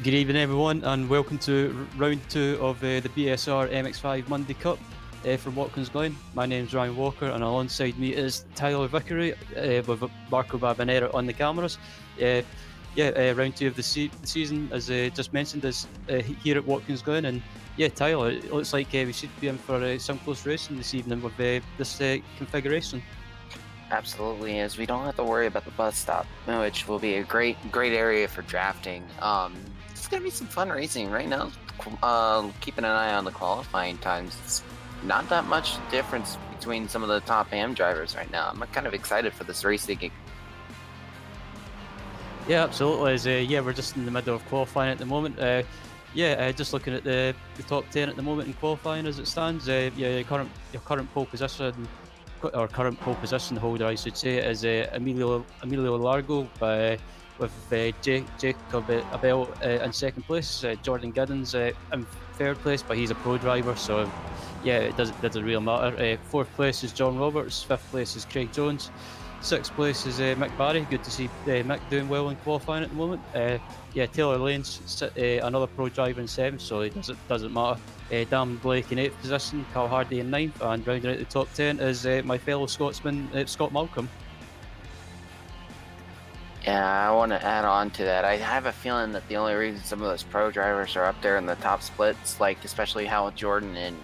Good evening, everyone, and welcome to round two of the BSR MX5 Monday Cup from Watkins Glen. My name's Ryan Walker, and alongside me is Tyler Vickery with Marco Babanera on the cameras. Round two of the season, as just mentioned, is here at Watkins Glen. And yeah, Tyler, it looks like we should be in for some close racing this evening with this configuration. Absolutely, as we don't have to worry about the bus stop, which will be a great area for drafting. It's gonna be some fun racing right now. Keeping an eye on the qualifying times. It's not that much difference between some of the top AM drivers right now. I'm kind of excited for this racing. Yeah, absolutely. We're just in the middle of qualifying at the moment. Just looking at the top 10 at the moment in qualifying as it stands. Your current pole position, or current pole position holder, I should say, is Emilio Largo with Jacob Abel in second place. Jordan Giddens in third place, but he's a pro driver, so yeah, it doesn't really matter. Fourth place is John Roberts. Fifth place is Craig Jones. Sixth place is Mick Barry. Good to see Mick doing well in qualifying at the moment. Taylor Lane's another pro driver in seventh, so it doesn't matter. Dan Blake in eighth position, Carl Hardy in ninth, and rounding out the top 10 is my fellow Scotsman, Scott Malcolm. Yeah, I want to add on to that. I have a feeling that the only reason some of those pro drivers are up there in the top splits, like especially how Jordan and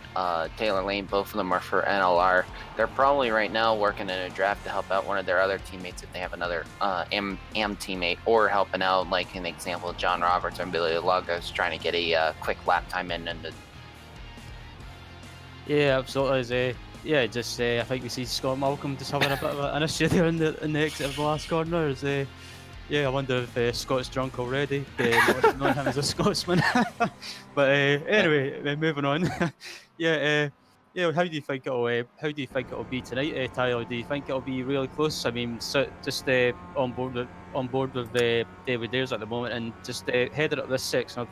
Taylor Lane, both of them are for NLR. They're probably right now working in a draft to help out one of their other teammates if they have another AM teammate, or helping out, like an example, John Roberts or Billy Lagos trying to get a quick lap time in. Yeah, absolutely. I think we see Scott Malcolm just having a bit of an issue there in the exit of the last corner. I wonder if Scott's drunk already, knowing him as a Scotsman. But anyway, moving on. How do you think it'll be tonight, Tyler? Do you think it'll be really close? I mean, just on board with David Ayres at the moment, and just headed up this section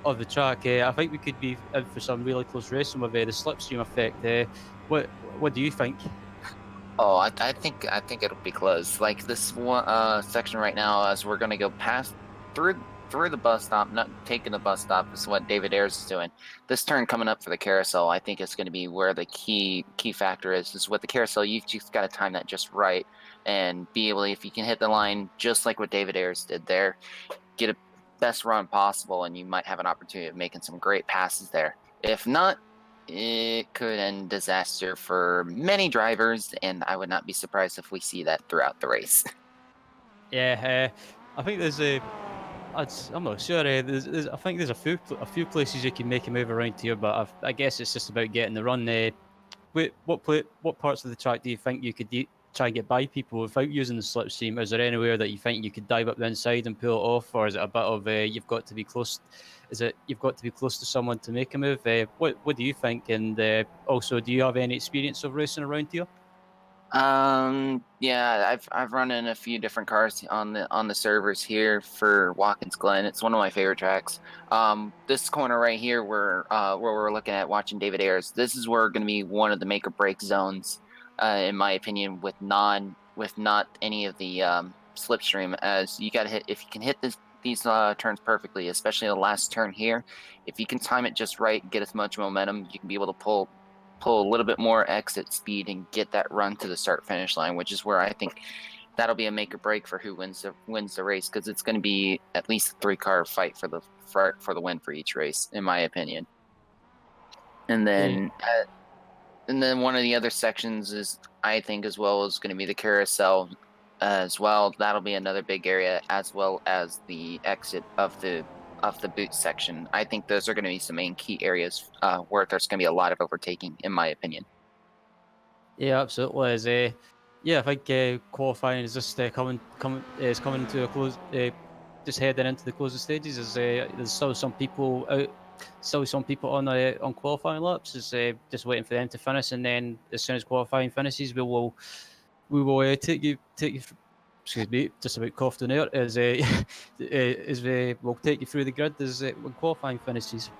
of the track. I think we could be in for some really close racing with the slipstream effect. What do you think? Oh, I think it'll be close. Like this one section right now, as we're gonna go past through the bus stop, not taking the bus stop is what David Ayres is doing. This turn coming up for the carousel, I think is going to be where the key factor is. Is with the carousel, you've just got to time that just right and be able, if you can hit the line just like what David Ayres did there, get a best run possible, and you might have an opportunity of making some great passes there. If not, it could end disaster for many drivers, and I would not be surprised if we see that throughout the race. Yeah, I think I'm not sure. I think there's a few places you can make a move around here, but I guess it's just about getting the run. What parts of the track do you think you could try and get by people without using the slipstream? Is there anywhere that you think you could dive up the inside and pull it off, or is it a bit of you've got to be close? Is it you've got to be close to someone to make a move? What do you think? And also, do you have any experience of racing around here? Yeah, I've run in a few different cars on the servers here for Watkins Glen. It's one of my favorite tracks. This corner right here, where we're looking at watching David Ayres, this is where going to be one of the make or break zones, in my opinion, with not any of the slipstream. As you got to hit, if you can hit these turns perfectly, especially the last turn here, if you can time it just right, get as much momentum, you can be able to pull a little bit more exit speed and get that run to the start finish line, which is where I think that'll be a make or break for who wins the race, because it's going to be at least a 3-car fight for the win for each race, in my opinion. And Yeah. then one of the other sections is, I think, as well, is going to be the carousel as well. That'll be another big area, as well as the exit of the boot section. I think those are going to be some main key areas where there's going to be a lot of overtaking, in my opinion. Yeah, absolutely. I think qualifying is just coming to a close. Just heading into the closing stages. There's still some people on qualifying laps. Is just waiting for them to finish, and then as soon as qualifying finishes, we will take you. Excuse me, just about coughed on air. We'll take you through the grid as when qualifying finishes.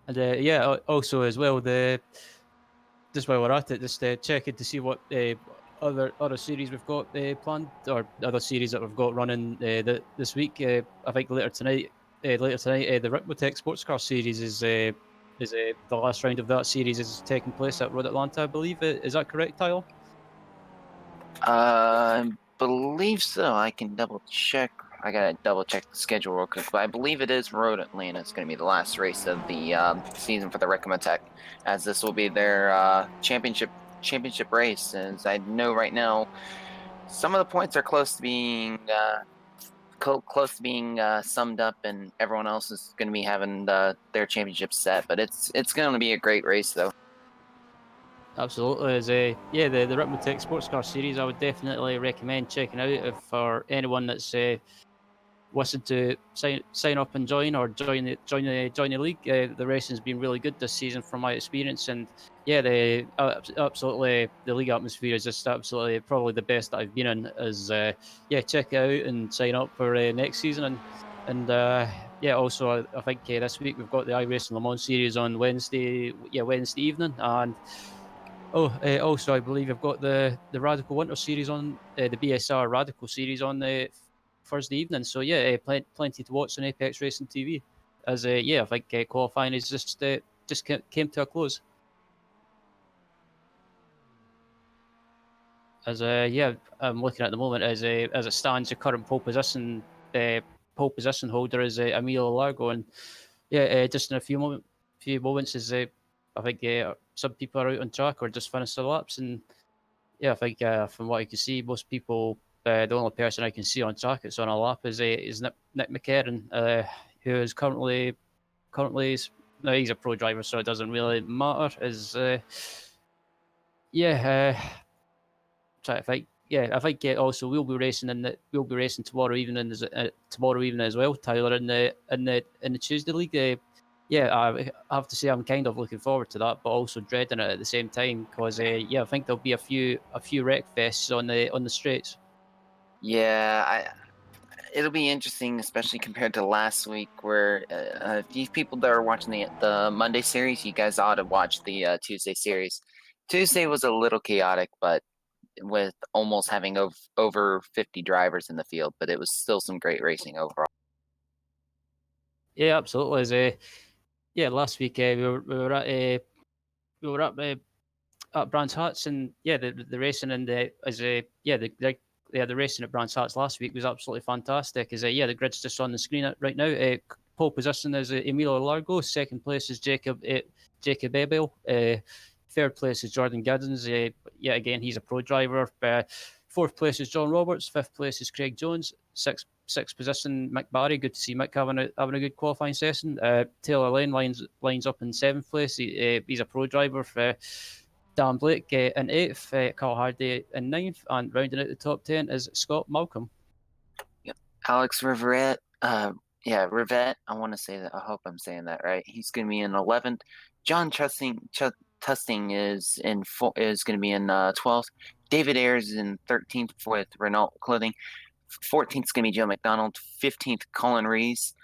And also as well, just while we're at it, just checking to see what other series we've got planned, or other series that we've got running this week. I think later tonight, the Ritmotech Sports Car Series is the last round of that series is taking place at Road Atlanta, I believe. Is that correct, Tyler? I believe so. I can double check. I gotta double check the schedule real quick, but I believe it is Road Atlanta. It's gonna be the last race of the season for the Ritmotech, as this will be their championship race. As I know right now, some of the points are close to being summed up, and everyone else is going to be having their championship set. But it's going to be a great race, though. Absolutely. Yeah, the Ritmotech Sports Car Series, I would definitely recommend checking out if for anyone that's wishing to sign up and join, or join the league. The racing's been really good this season from my experience, and yeah, absolutely the league atmosphere is just absolutely probably the best that I've been in. Yeah, check it out and sign up for next season, and yeah, also I think this week we've got the iRacing Le Mans series on Wednesday. Yeah, Wednesday evening, and also, I believe I've got the Radical Winter Series on the BSR Radical Series on Thursday evening. So yeah, plenty to watch on Apex Racing TV. Yeah, I think qualifying is just came to a close. Yeah, I'm looking at the moment as it stands, the current pole position holder is Emilio Largo, and yeah, just in a few moments, I think some people are out on track or just finished their laps, and yeah, I think from what I can see, most people, the only person I can see on track that's on a lap is Nick McCarron, who is currently no, he's a pro driver, so it doesn't really matter. Yeah, try to think. Yeah, I think also we'll be racing tomorrow evening as well, Tyler, in the Tuesday league. Yeah, I have to say I'm kind of looking forward to that, but also dreading it at the same time because yeah, I think there'll be a few wreck fests on the straights. Yeah, it'll be interesting, especially compared to last week, where you people that are watching the Monday series, you guys ought to watch the Tuesday series. Tuesday was a little chaotic, but with almost having over 50 drivers in the field, but it was still some great racing overall. Yeah, absolutely. Yeah, last week we were at Brands Hatch, and yeah, the racing and the as a yeah the racing at Brands Hatch last week was absolutely fantastic. Yeah, the grid's just on the screen right now. Pole position is Emilio Largo. Second place is Jacob Ebel. Third place is Jordan Giddens. Yeah, again, he's a pro driver. Fourth place is John Roberts. Fifth place is Craig Jones. Sixth position, Mick Barry. Good to see Mick having a good qualifying session. Taylor Lane lines up in seventh place. He's a pro driver. Dan Blake in eighth, Carl Hardy in ninth, and rounding out the top 10 is Scott Malcolm. Yep. Alex Rivette, Rivette. I want to say that. I hope I'm saying that right. He's going to be in 11th. John Tusting is going to be in 12th. David Ayers is in 13th with Renault Clothing. 14th is going to be Joe McDonald. 15th, Colin Rees.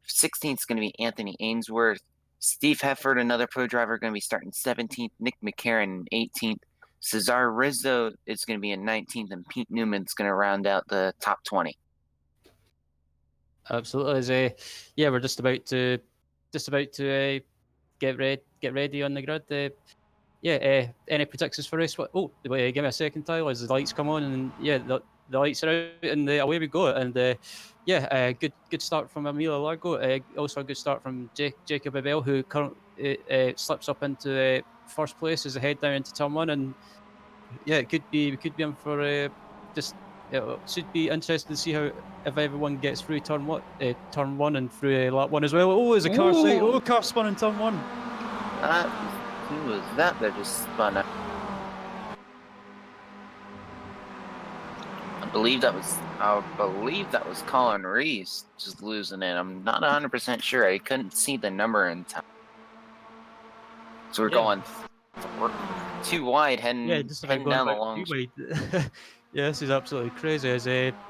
16th is going to be Anthony Ainsworth. Steve Hefford, another pro driver, going to be starting 17th. Nick McCarron, 18th. Cesar Rizzo is going to be in 19th, and Pete Newman's going to round out the top 20. Absolutely. Yeah, we're just about to get ready on the grid. Yeah, any predictions for race? Oh, wait, give me a second, Tyler. As the lights come on, and yeah, the lights are out, and away we go. And yeah, good start from Emilio Largo. Also a good start from Jacob Abel, who currently slips up into first place as they head down into turn one. And yeah, we could be in for just. It should be interesting to see how if everyone gets through turn one and through lap one as well. Oh, there's a car sight. Oh, car spun in turn one. Who was that just spun out? I believe that was Colin Rees just losing it. I'm not 100% sure. I couldn't see the number in time. So we're going too wide, heading down the long. Yeah, this is absolutely crazy.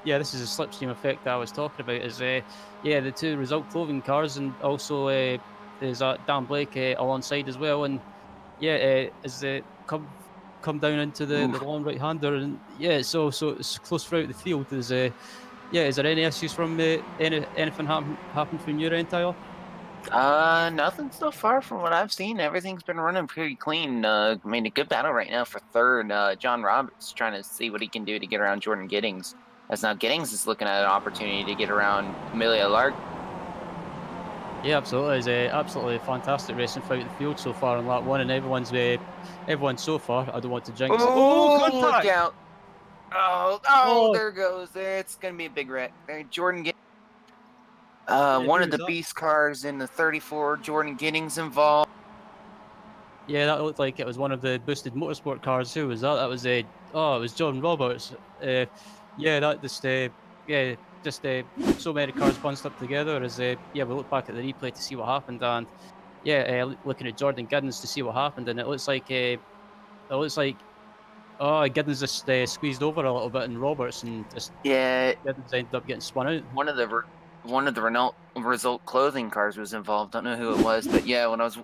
Yeah, this is a slipstream effect that I was talking about. Yeah, the two result clothing cars, and also there's Dan Blake alongside as well. And yeah, as the come come down into the long right hander, and yeah, so it's close throughout the field. Is is there any issues from anything happened from your end, Tyler? Nothing so far from what I've seen. Everything's been running pretty clean. I mean, a good battle right now for third. John Roberts trying to see what he can do to get around Jordan Giddings. As now Giddings is looking at an opportunity to get around Amelia Lark. Yeah, absolutely. It's absolutely fantastic racing throughout the field so far in lap one, and everyone so far. I don't want to jinx it. Oh, Oh, look contact! out! Oh, Oh, there goes. It's gonna be a big wreck. Jordan Giddings. yeah, One who of was the that? beast cars in the 34. Jordan Giddings involved. Yeah, that looked like it was one of the boosted motorsport cars. Who was that? That was a it was John Roberts. Yeah, that just yeah, just so many cars bunched up together. As yeah, we look back at the replay to see what happened, and yeah, looking at Jordan Giddens to see what happened, and it looks like Giddens just squeezed over a little bit, and Roberts and just Yeah, Giddens ended up getting spun out. one of the one of the Renault Result clothing cars was involved. Don't know who it was, but yeah, when I was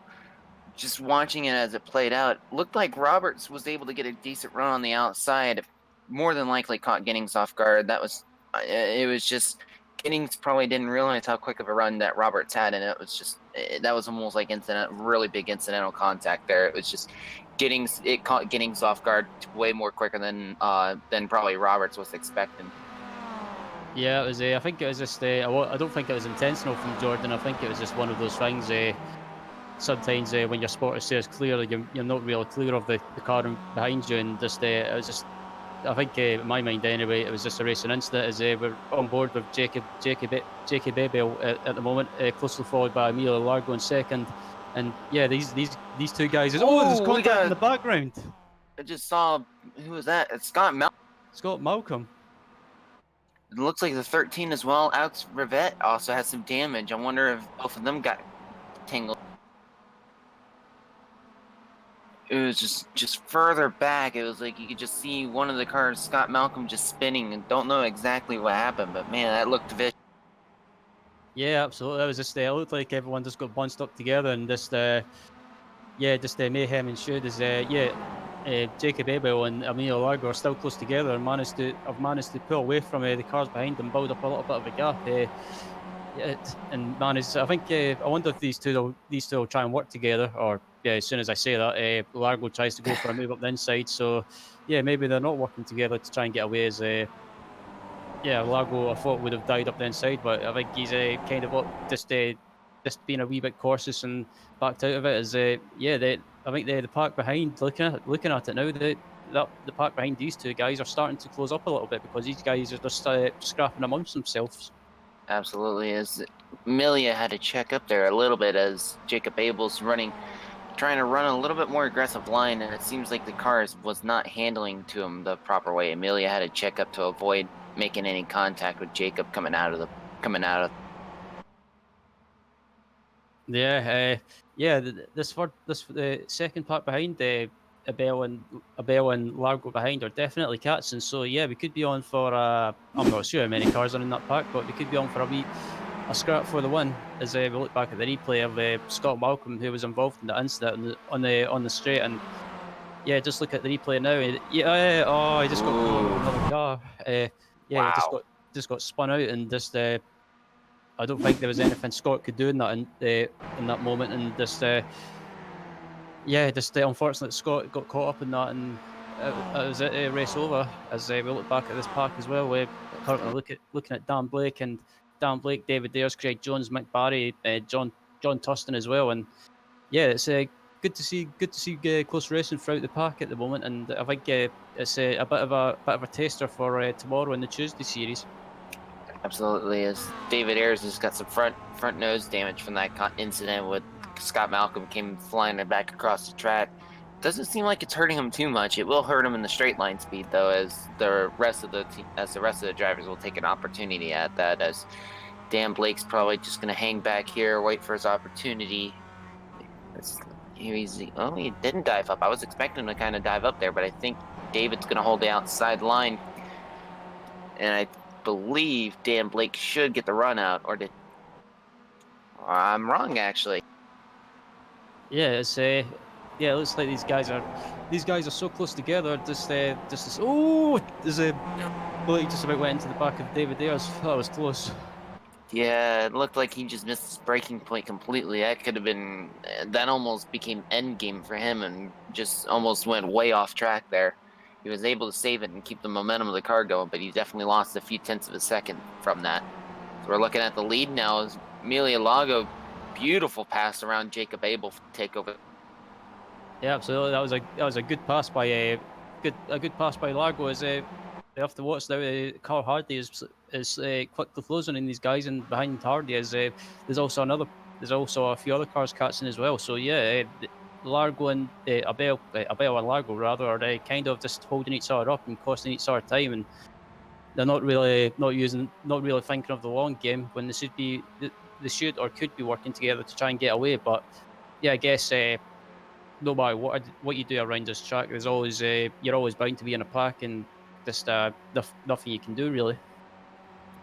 just watching it as it played out, it looked like Roberts was able to get a decent run on the outside. More than likely caught Giddings off guard. That was it. Was just Giddings probably didn't realize how quick of a run that Roberts had, and it was just that was almost like really big incidental contact there. It was just Giddings. It caught Giddings off guard way more quicker than probably Roberts was expecting. Yeah, it was. I think it was just. I don't think it was intentional from Jordan. I think it was just one of those things. Sometimes when your spotter says clear, you're not really clear of the car behind you, and just it was just. I think in my mind anyway, it was just a racing incident. As we're on board with Jacob Abel at the moment, closely followed by Emilio Largo in second, and yeah, these two guys. There's Oh, we contact in got. the background. I just saw who was that? It's Scott Mel. Scott Malcolm. It looks like the 13 as well. Alex Rivette also has some damage. I wonder if both of them got tangled. It was just further back. It was like you could just see one of the cars, Scott Malcolm, just spinning, and don't know exactly what happened. But man, that looked vicious. Yeah, absolutely. That was just. It looked like everyone just got bunched up together and just. Yeah, just mayhem ensued as Jacob Abel and Emilio Largo are still close together and have managed to pull away from the cars behind them, build up a little bit of a gap. Yeah, and manage. I think I wonder if these two will try and work together. Or yeah, as soon as I say that, Largo tries to go for a move up the inside. So yeah, maybe they're not working together to try and get away. As yeah, Largo I thought would have died up the inside, but I think he's kind of just being a wee bit cautious and backed out of it. As I think the pack behind looking at it now, the pack behind these two guys are starting to close up a little bit because these guys are just scrapping amongst themselves. Absolutely, as Amelia had to check up there a little bit as Jacob Abel's trying to run a little bit more aggressive line, and it seems like the cars was not handling to him the proper way. Amelia had to check up to avoid making any contact with Jacob coming out of. Yeah, yeah. This the second part behind Abel and Largo behind are definitely catching. So yeah, we could be on for. I'm not sure how many cars are in that pack, but we could be on for a scrap for the win. As we look back at the replay of Scott Malcolm, who was involved in the incident on the straight, and yeah, just look at the replay now. He just got pulled over Ooh, another car. Yeah, he wow. just got spun out and just. I don't think there was anything Scott could do in that moment, and just yeah, just unfortunately Scott got caught up in that, and it was a race over. As we look back at this pack as well, we're currently looking at Dan Blake, David Ayres, Craig Jones, Mick Barry, John Tustin as well, and yeah, it's good to see close racing throughout the pack at the moment, and I think it's a bit of a taster for tomorrow in the Tuesday series. Absolutely, as David Ayres has got some front nose damage from that incident with Scott Malcolm came flying back across the track. Doesn't seem like it's hurting him too much. It will hurt him in the straight line speed though, as the rest of the drivers will take an opportunity at that. As Dan Blake's probably just going to hang back here, wait for his opportunity. He didn't dive up. I was expecting him to kind of dive up there, but I think David's going to hold the outside line, and I believe Dan Blake should get the run out, or did I'm wrong actually? Yeah, it's Yeah, it looks like these guys are so close together. Just this. Oh, there's a bullet just about went into the back of David Ayres. That was close. Yeah, it looked like he just missed his breaking point completely. That could have been, that almost became end game for him and just almost went way off track there. He was able to save it and keep the momentum of the car going, but he definitely lost a few tenths of a second from that. So we're looking at the lead now as Amelia Lago, beautiful pass around Jacob Abel to take over. Yeah, absolutely. That was a good pass by a good pass by Largo. As they have to watch now. Carl Hardy is quickly closing in these guys, and behind Hardy is there's also another there's also a few other cars catching as well. So yeah, Largo and Abel and Largo rather are kind of just holding each other up and costing each other time, and they're not really thinking of the long game when they should or could be working together to try and get away. But yeah, I guess. No matter what you do around this track, there's always you're always bound to be in a pack, and just nothing you can do really.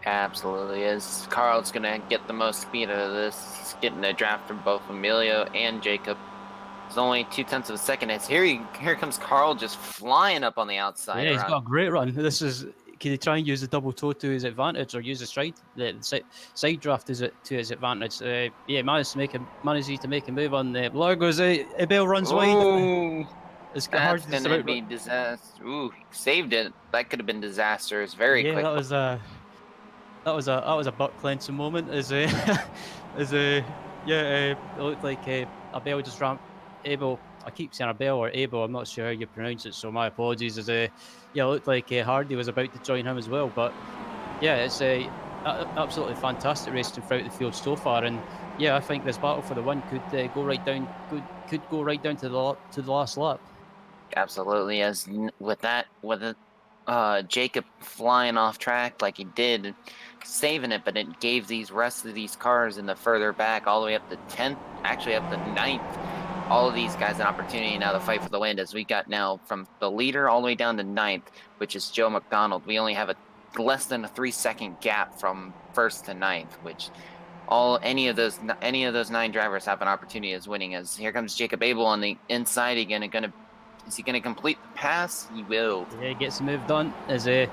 Absolutely is. Carl's gonna get the most speed out of this. He's getting a draft from both Emilio and Jacob. It's only 2 tenths of a second. It's here comes Carl just flying up on the outside Yeah, he's got around. a great run. This is can he try and use the double toe to his advantage, or use the side draft to his advantage? Yeah, manages to make a move on the Largo's. Abel runs wide. Ooh, It's hard that's just gonna about. be disaster. Ooh, he saved it. That could have been disastrous very Yeah, quick. that was a butt clenching moment. As as yeah, it looked like Abel just ran Abel. I keep saying Abel or Abel. I'm not sure how you pronounce it, so my apologies. As yeah, it looked like Hardy was about to join him as well. But yeah, it's absolutely fantastic racing throughout the field so far. And yeah, I think this battle for the win could go right down to to the last lap. Absolutely, as with it, Jacob flying off track like he did, saving it, but it gave these rest of these cars in the further back all the way up to 10th, actually up to 9th, all of these guys an opportunity now to fight for the win. As we got now from the leader all the way down to 9th, which is Joe McDonald. We only have a less than a 3 second gap from first to 9th, which any of those 9 drivers have an opportunity as winning. As here comes Jacob Abel on the inside again, and gonna is he gonna complete the pass? He will. Yeah, he gets the move done. As yeah,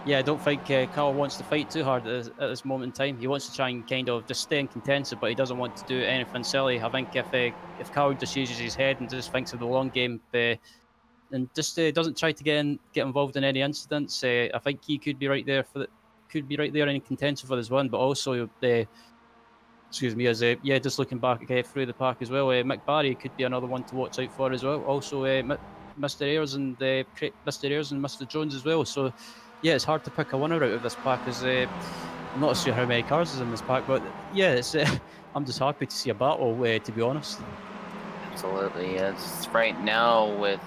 I don't think Carl wants to fight too hard at this moment in time. He wants to try and kind of just stay in contention, but he doesn't want to do anything silly. I think if Carl just uses his head and just thinks of the long game, and just doesn't try to get involved in any incidents, I think he could be right there could be right there in contention for this one. But also, excuse me, as yeah, just looking back through the pack as well, Mick Barry could be another one to watch out for as well. Also, Mr. Ayres and Mr. Ayres and Mr. Jones as well. So yeah, it's hard to pick a winner out of this pack. As I'm not sure how many cars is in this pack, but yeah, it's I'm just happy to see a battle. To be honest. Absolutely. It's right now with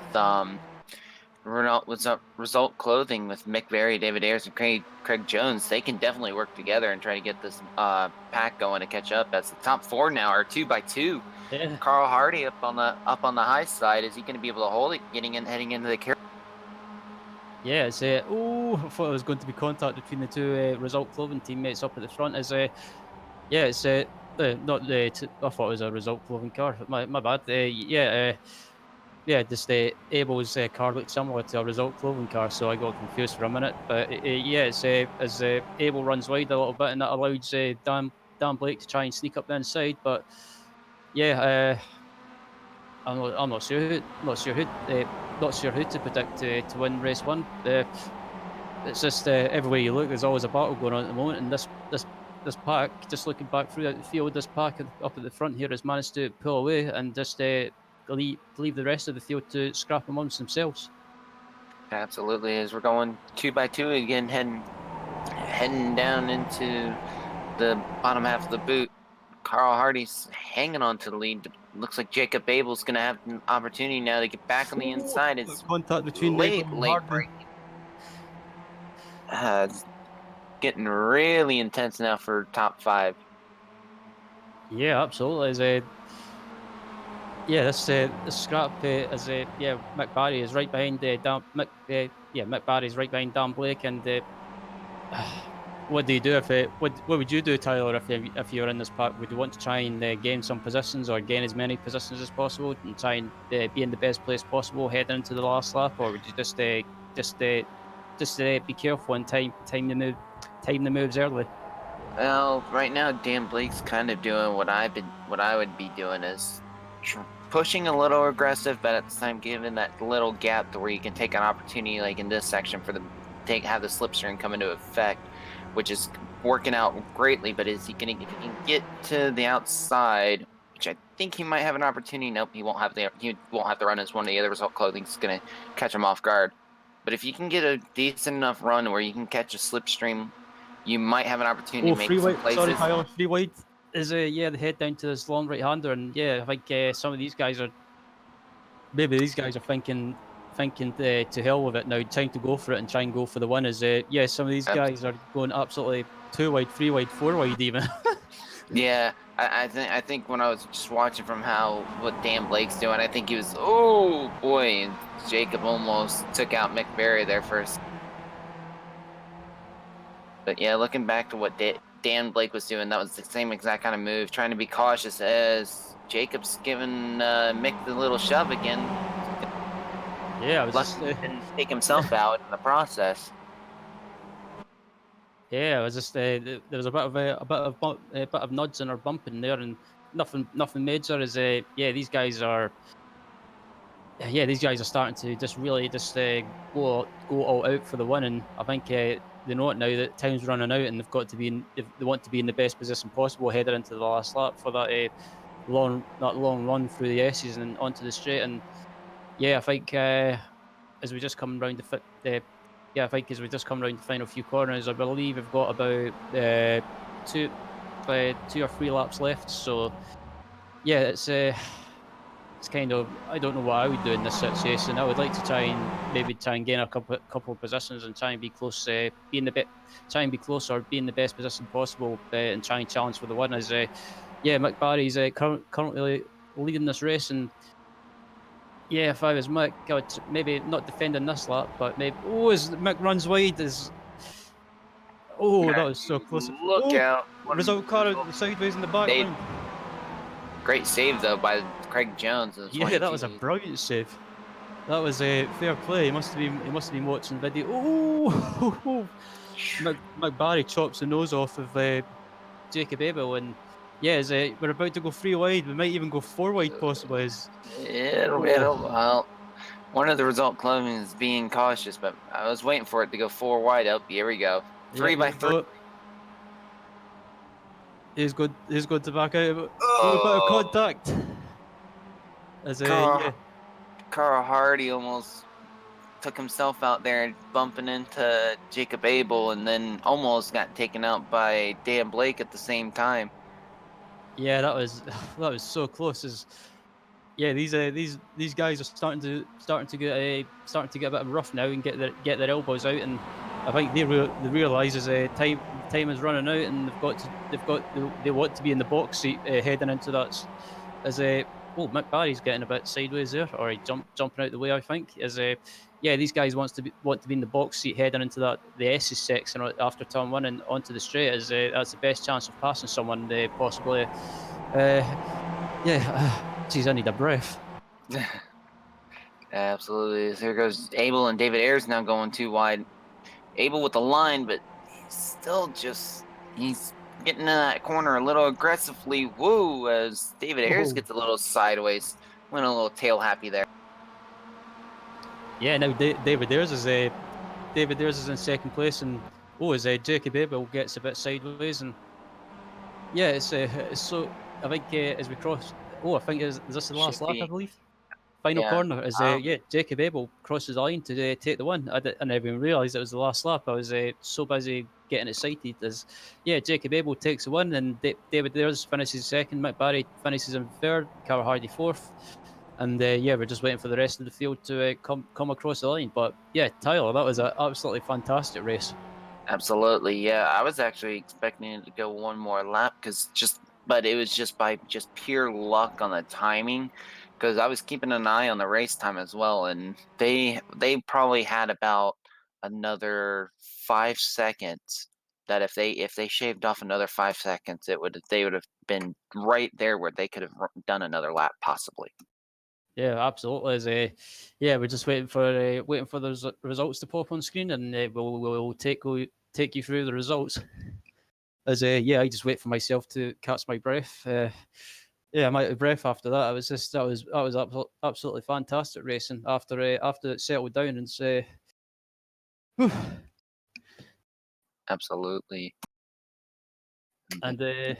Result Clothing with Mick Berry, David Ayres, and Craig Jones. They can definitely work together and try to get this pack going to catch up. As the top 4 now are 2x2. Yeah. Carl Hardy up on the high side. Is he going to be able to hold it, heading into the carry? Yeah, it's oh, I thought there was going to be contact between the two Result Clothing teammates up at the front. As yeah, it's not I thought it was a Result Clothing car. My bad. Yeah, yeah, just Abel's car looked similar to a Result Clothing car, so I got confused for a minute. But yeah, it's as Abel runs wide a little bit, and that allows Dan Blake to try and sneak up the inside. But yeah, I'm not sure not sure who to predict to win race one. It's just everywhere you look, there's always a battle going on at the moment, and this pack, just looking back through the field, this pack up at the front here has managed to pull away and just leave the rest of the field to scrap amongst themselves. Absolutely. As we're going 2x2 again, heading down into the bottom half of the boot. Carl Hardy's hanging on to the lead. Looks like Jacob Abel's going to have an opportunity now to get back on the inside. It's Contact between Abel and late Hardy. break. It's getting really intense now for top 5. Yeah, absolutely. As yeah, this scrap as yeah, Mick Barry is right behind Dan. Mick Barry is right behind Dan Blake, and what do you do if what would you do, Tyler, if you're in this pack? Would you want to try and gain some positions or gain as many positions as possible and try and be in the best place possible heading into the last lap, or would you just uh, be careful and time the moves early? Well, right now Dan Blake's kind of doing what I would be doing is pushing a little aggressive, but at the same giving that little gap to where you can take an opportunity, like in this section, for the take have the slipstream come into effect, which is working out greatly. But is he gonna if he can get to the outside, which I think he might have an opportunity? Nope, he won't have the run as one of the other result clothing's gonna catch him off guard. But if you can get a decent enough run where you can catch a slipstream, you might have an opportunity Oh, to make free some wide. Sorry, places. Tyler. Free wide is yeah the head down to this long right hander, and yeah, I think some of these guys are maybe these guys are thinking to hell with it now. Time to go for it and try and go for the win. Is yeah, some of these guys are going absolutely too wide, 3 wide, 4 wide even. Yeah, I think when I was just watching from what Dan Blake's doing, I think he was, oh boy, and Jacob almost took out McBurry there first. But yeah, looking back to what Dan Blake was doing, that was the same exact kind of move, trying to be cautious as Jacob's giving Mick the little shove again. Yeah, I was Lucky just he didn't take himself out in the process. yeah, I was just there was a bit of nudging or bumping there, and nothing major. Is yeah, these guys are starting to just really just go all out for the win, and I think they know it now that time's running out, and they want to be in the best position possible headed into the last lap for that long run through the S's and onto the straight. And yeah, I think as we just come round yeah, I think as we just come round the final few corners, I believe we've got about two 2 or 3 laps left. So yeah, it's kind of I don't know what I would do in this situation. I would like to try and gain a couple of positions and try and be close, be in the bit, try and be close or be in the best position possible, and try and challenge for the win. As yeah, Mick Barry's currently leading this race, and yeah, if I was Mick, I would maybe not defending this lap, but maybe as Mick runs wide, that was so close. Look Oh, out! result car sideways in the They background. great save though by Craig Jones in the Yeah, that was a 22. brilliant save. That was a fair play. He must have been watching the video. Oh, McBarry chops the nose off of Jacob Abel, and yeah, we're about to go 3 wide. We might even go 4 wide, possibly. It'll Oh, well. One of the result clubs is being cautious, but I was waiting for it to go 4 wide up. Here we go. yeah, Three here by we three. go. He's good. He's good to back out. Oh, a bit of Oh, contact. As yeah, Carl, Carl Hardy almost took himself out there bumping into Jacob Abel and then almost got taken out by Dan Blake at the same time. yeah, that was so close. As yeah, these guys are starting to get a bit of rough now and get their elbows out, and I think they realise as time is running out, and they want to be in the box seat heading into that as a Mick Barry's getting a bit sideways there, or he jumping out the way. I think as yeah, these guys want to be in the box seat heading into the S's section after turn one and onto the straight. As that's the best chance of passing someone possibly. Uh, yeah, geez, I need a breath. Absolutely. Here goes Abel and David Ayers now going 2 wide. Abel with the line, but he's getting in that corner a little aggressively. Woo! As David Ayers Oh, gets a little sideways, went a little tail happy there. yeah. Now David Ayres is in second place, and as Jacob Abel gets a bit sideways, and yeah, it's so. I think as we cross. I think is this the last Should lap? I be, believe. Final yeah. corner is Um, yeah, Jacob Abel crosses the line to take the win. I never even realised it was the last lap. I was so busy getting excited as yeah, Jacob Abel takes the win, and David Ayres finishes second. Mick Barry finishes in third. Carl Hardy fourth. And yeah, we're just waiting for the rest of the field to come across the line. But yeah, Tyler, that was an absolutely fantastic race. Absolutely, yeah. I was actually expecting it to go one more lap but it was just by just pure luck on the timing, because I was keeping an eye on the race time as well, and they probably had about another 5 seconds that if they shaved off another 5 seconds, they would have been right there where they could have done another lap possibly. Yeah, absolutely. Yeah, we're just waiting for the results to pop on screen, and we'll take you through the results. Yeah, I just wait for myself to catch my breath. Yeah, I'm out of breath after that. That was absolutely fantastic racing after it settled down and say, Absolutely. and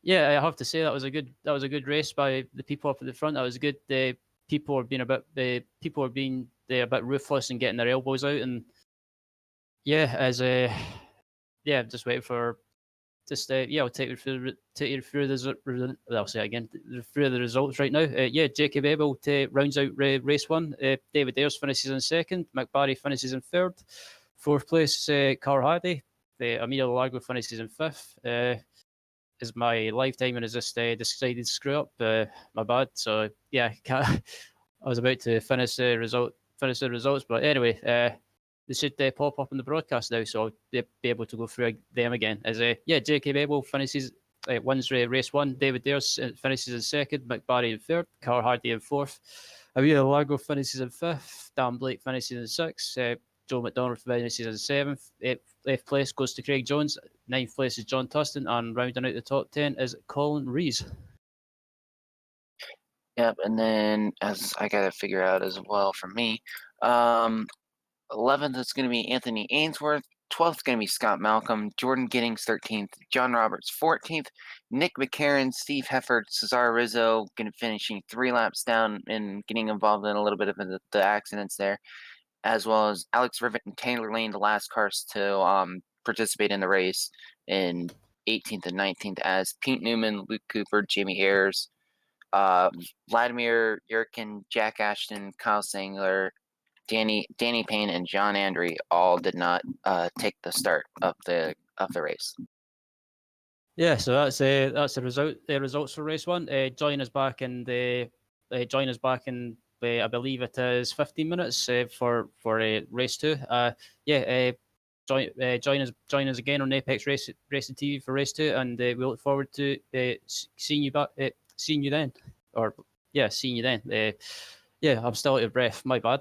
yeah, I have to say that was a good race by the people up at the front. That was good. People were being a bit ruthless and getting their elbows out, and yeah, yeah, just waiting for yeah, I'll take you through I'll say it again, through the results right now. Yeah, Jacob Abel rounds out race one. David Ayres finishes in second. McBarry finishes in third. Fourth place, Carl Hardy. Emilio Largo finishes in fifth. Is my lifetime and has just decided to screw up. My bad. So yeah, I was about to finish the results, but anyway, they should pop up in the broadcast now, so I'll be able to go through them again. Yeah, J.K. Babel wins race one. David Ayres finishes in second. McBarry in third. Carl Hardy in fourth. Avila Largo finishes in fifth. Dan Blake finishes in sixth. Joe McDonald finishes in seventh. Eighth place goes to Craig Jones. Ninth place is John Tustin, and rounding out the top 10 is Colin Rees. Yep, and then as I gotta figure out as well for me, 11th is going to be Anthony Ainsworth. 12th is going to be Scott Malcolm. Jordan Giddings 13th. John Roberts 14th. Nick McCarron, Steve Hefford, Cesar Rizzo going to finishing 3 laps down and getting involved in a little bit of the accidents there, as well as Alex Rivet and Taylor Lane, the last cars to participate in the race, in 18th and 19th, as Pete Newman, Luke Cooper, Jamie Ayers, Vladimir Yurkin, Jack Ashton, Kyle Sangler, Danny Payne, and John Andre all did not take the start of the race. Yeah, so that's the results for race one. Join us back in I believe it is 15 minutes for race two. Yeah, join us again on Apex Racing TV for race two, and we look forward to seeing you then, or yeah, seeing you then. Yeah, I'm still out of breath. My bad.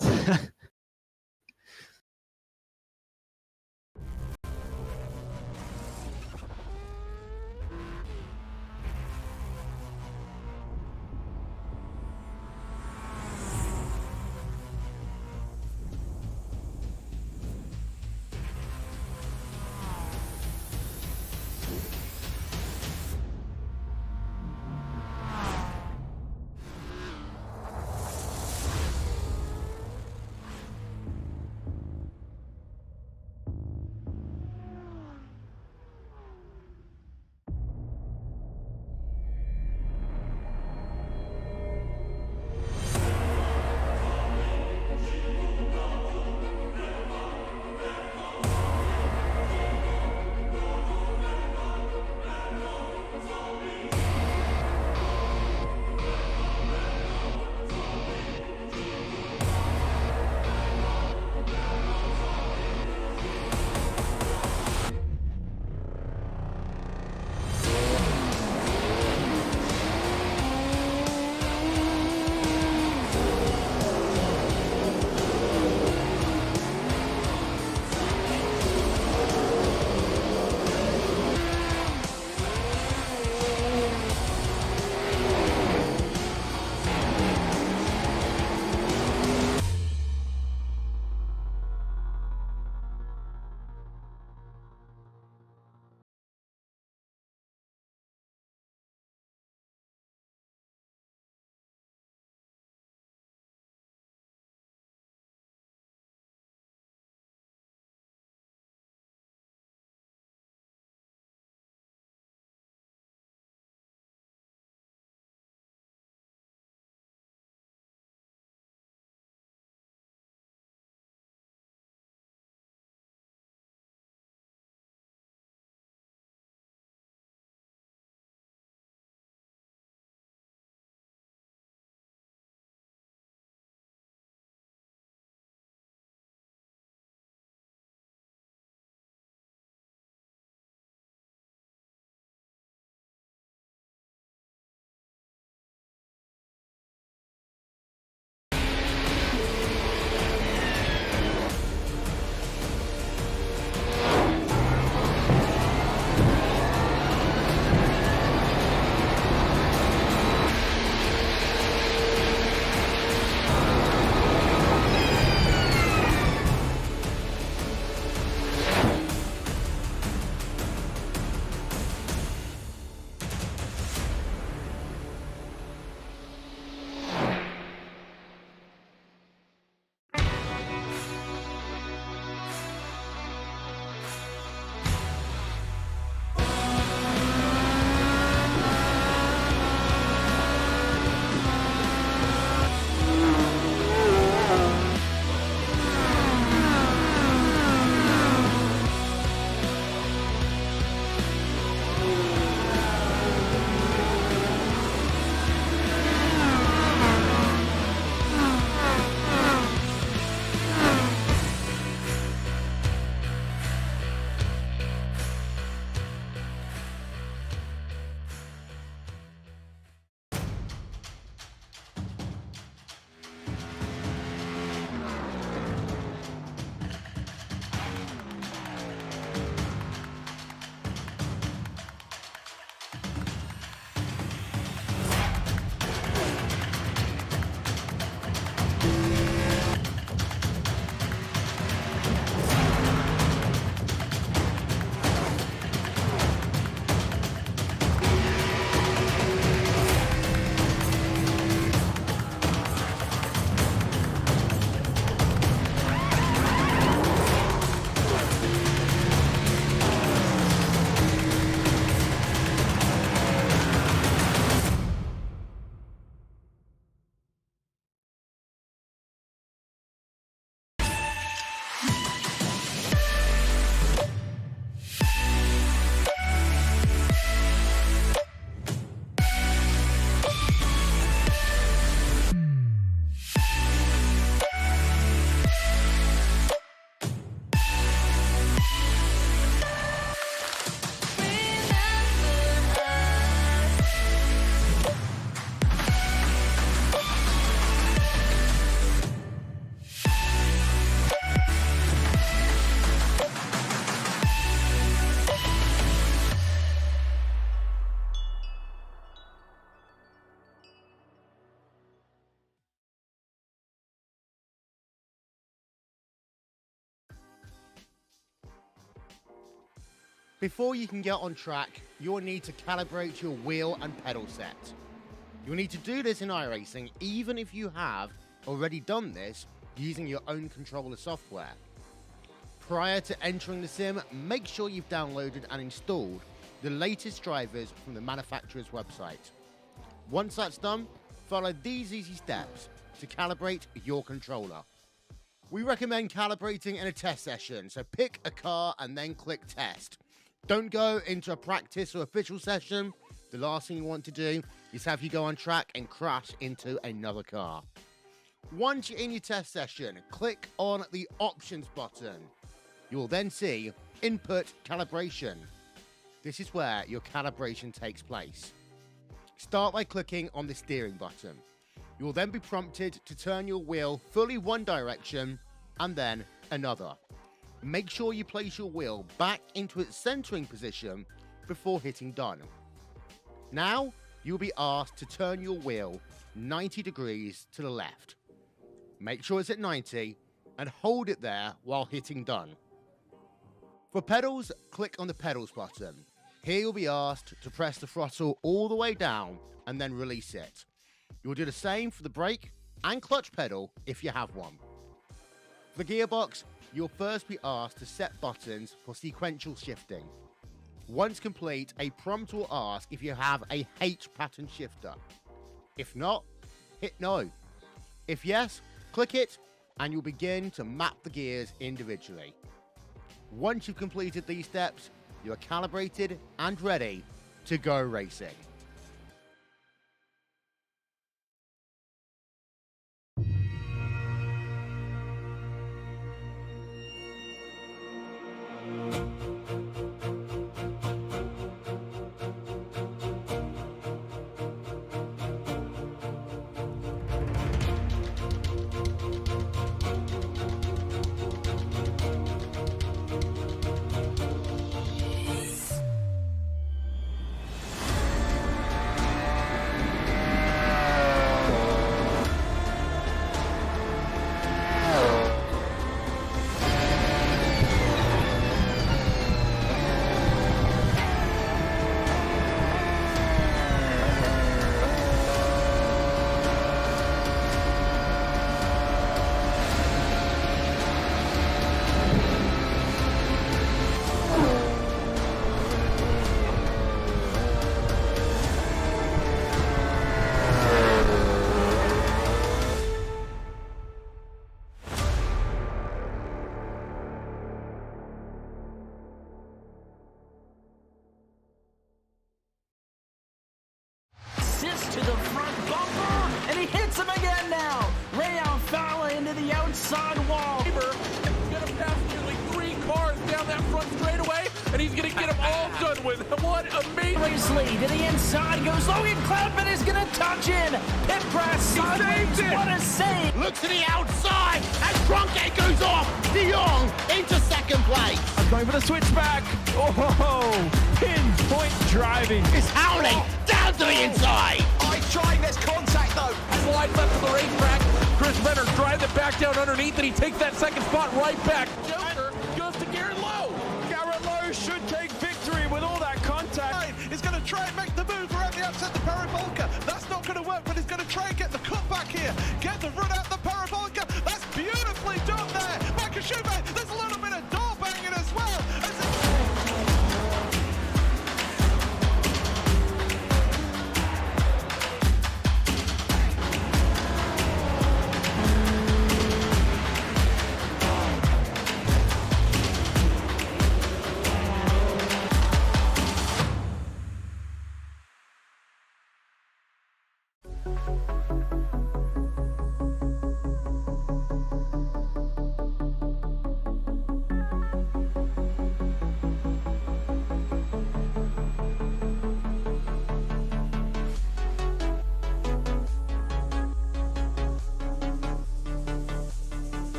Before you can get on track, you'll need to calibrate your wheel and pedal set. You'll need to do this in iRacing even if you have already done this using your own controller software. Prior to entering the sim, make sure you've downloaded and installed the latest drivers from the manufacturer's website. Once that's done, follow these easy steps to calibrate your controller. We recommend calibrating in a test session, so pick a car and then click test. Don't go into a practice or official session. The last thing you want to do is have you go on track and crash into another car. Once you're in your test session, click on the options button. You will then see input calibration. This is where your calibration takes place. Start by clicking on the steering button. You will then be prompted to turn your wheel fully one direction and then another. Make sure you place your wheel back into its centering position before hitting done. Now, you'll be asked to turn your wheel 90 degrees to the left. Make sure it's at 90 and hold it there while hitting done. For pedals, click on the pedals button. Here you'll be asked to press the throttle all the way down and then release it. You'll do the same for the brake and clutch pedal if you have one. For the gearbox, you'll first be asked to set buttons for sequential shifting. Once complete, a prompt will ask if you have a H pattern shifter. If not, hit no. If yes, click it and you'll begin to map the gears individually. Once you've completed these steps, you are calibrated and ready to go racing. To the front bumper, and he hits him again now. Rayon Fowler into the outside wall. He's going to pass nearly 3 cars down that front straightaway, and he's going to get them all done with. What amazing. Lee to the inside goes Logan Cloudman is going to touch in. Pit press sideways. What a save. Look to the outside as Trunkgate goes off. De Jong into second place. I'm going for the switchback. Oh, pinpoint driving. It's howling down to the inside. Trying this contact though. Slide left to the racetrack. Chris Renner drives it back down underneath, and he takes that second spot right back. Joker goes to Garrett Lowe. Garrett Lowe should take victory with all that contact. He's going to try and make the move around the outside the parabolica. That's not going to work, but he's going to try and get the cut back here. Get the run out the parabolica. That's beautifully done there. Michael Schubert, there's a little bit of door banging as well.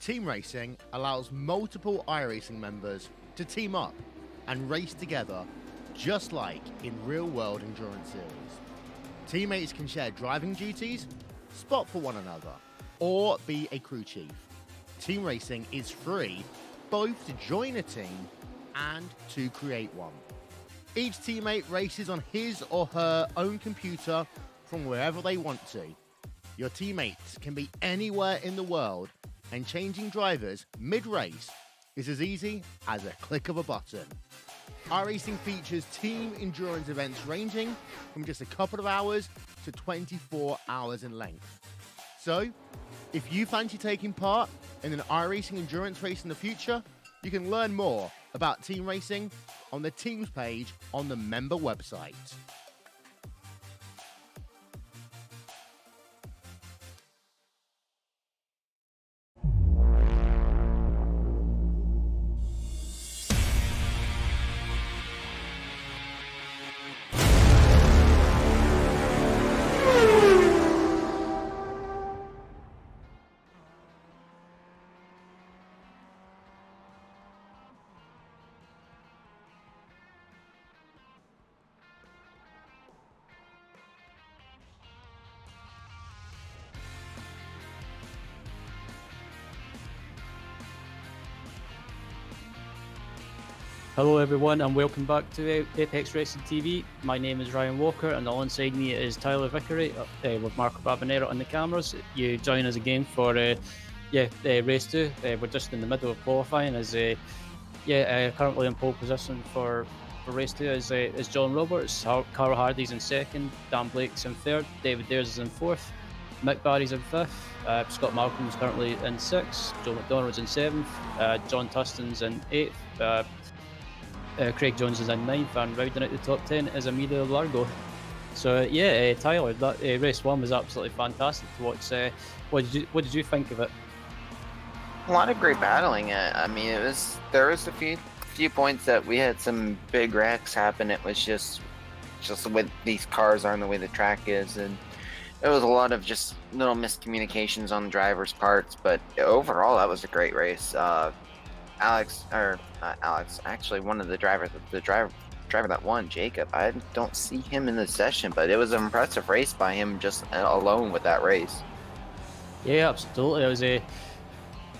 Team racing allows multiple iRacing members to team up and race together, just like in real-world endurance series. Teammates can share driving duties, spot for one another, or be a crew chief. Team racing is free both to join a team and to create one. Each teammate races on his or her own computer from wherever they want to. Your teammates can be anywhere in the world, and changing drivers mid-race is as easy as a click of a button. iRacing features team endurance events ranging from just a couple of hours to 24 hours in length. So, if you fancy taking part in an iRacing endurance race in the future, you can learn more about team racing on the teams page on the member website. Hello everyone and welcome back to Apex Racing TV. My name is Ryan Walker and alongside me is Tyler Vickery with Marco Babanero on the cameras. You join us again for race 2. We're just in the middle of qualifying as currently in pole position for race 2 is John Roberts. Carl Hardy's in 2nd, Dan Blake's in 3rd, David Dares is in 4th, Mick Barry's in 5th, Scott Malcolm's currently in 6th, Joe McDonald's in 7th, John Tustin's in 8th, Craig Jones is in 9th, and rounding out the top 10 is Emilio Largo. So Tyler, that race 1 was absolutely fantastic to watch. What did you think of it? A lot of great battling. I mean, there was a few points that we had some big wrecks happen. It was just the way these cars are and the way the track is, and it was a lot of just little miscommunications on the drivers' parts. But overall, that was a great race. Actually, one of the driver that won, Jacob, I don't see him in the session, but it was an impressive race by him just alone with that race. Yeah, absolutely. It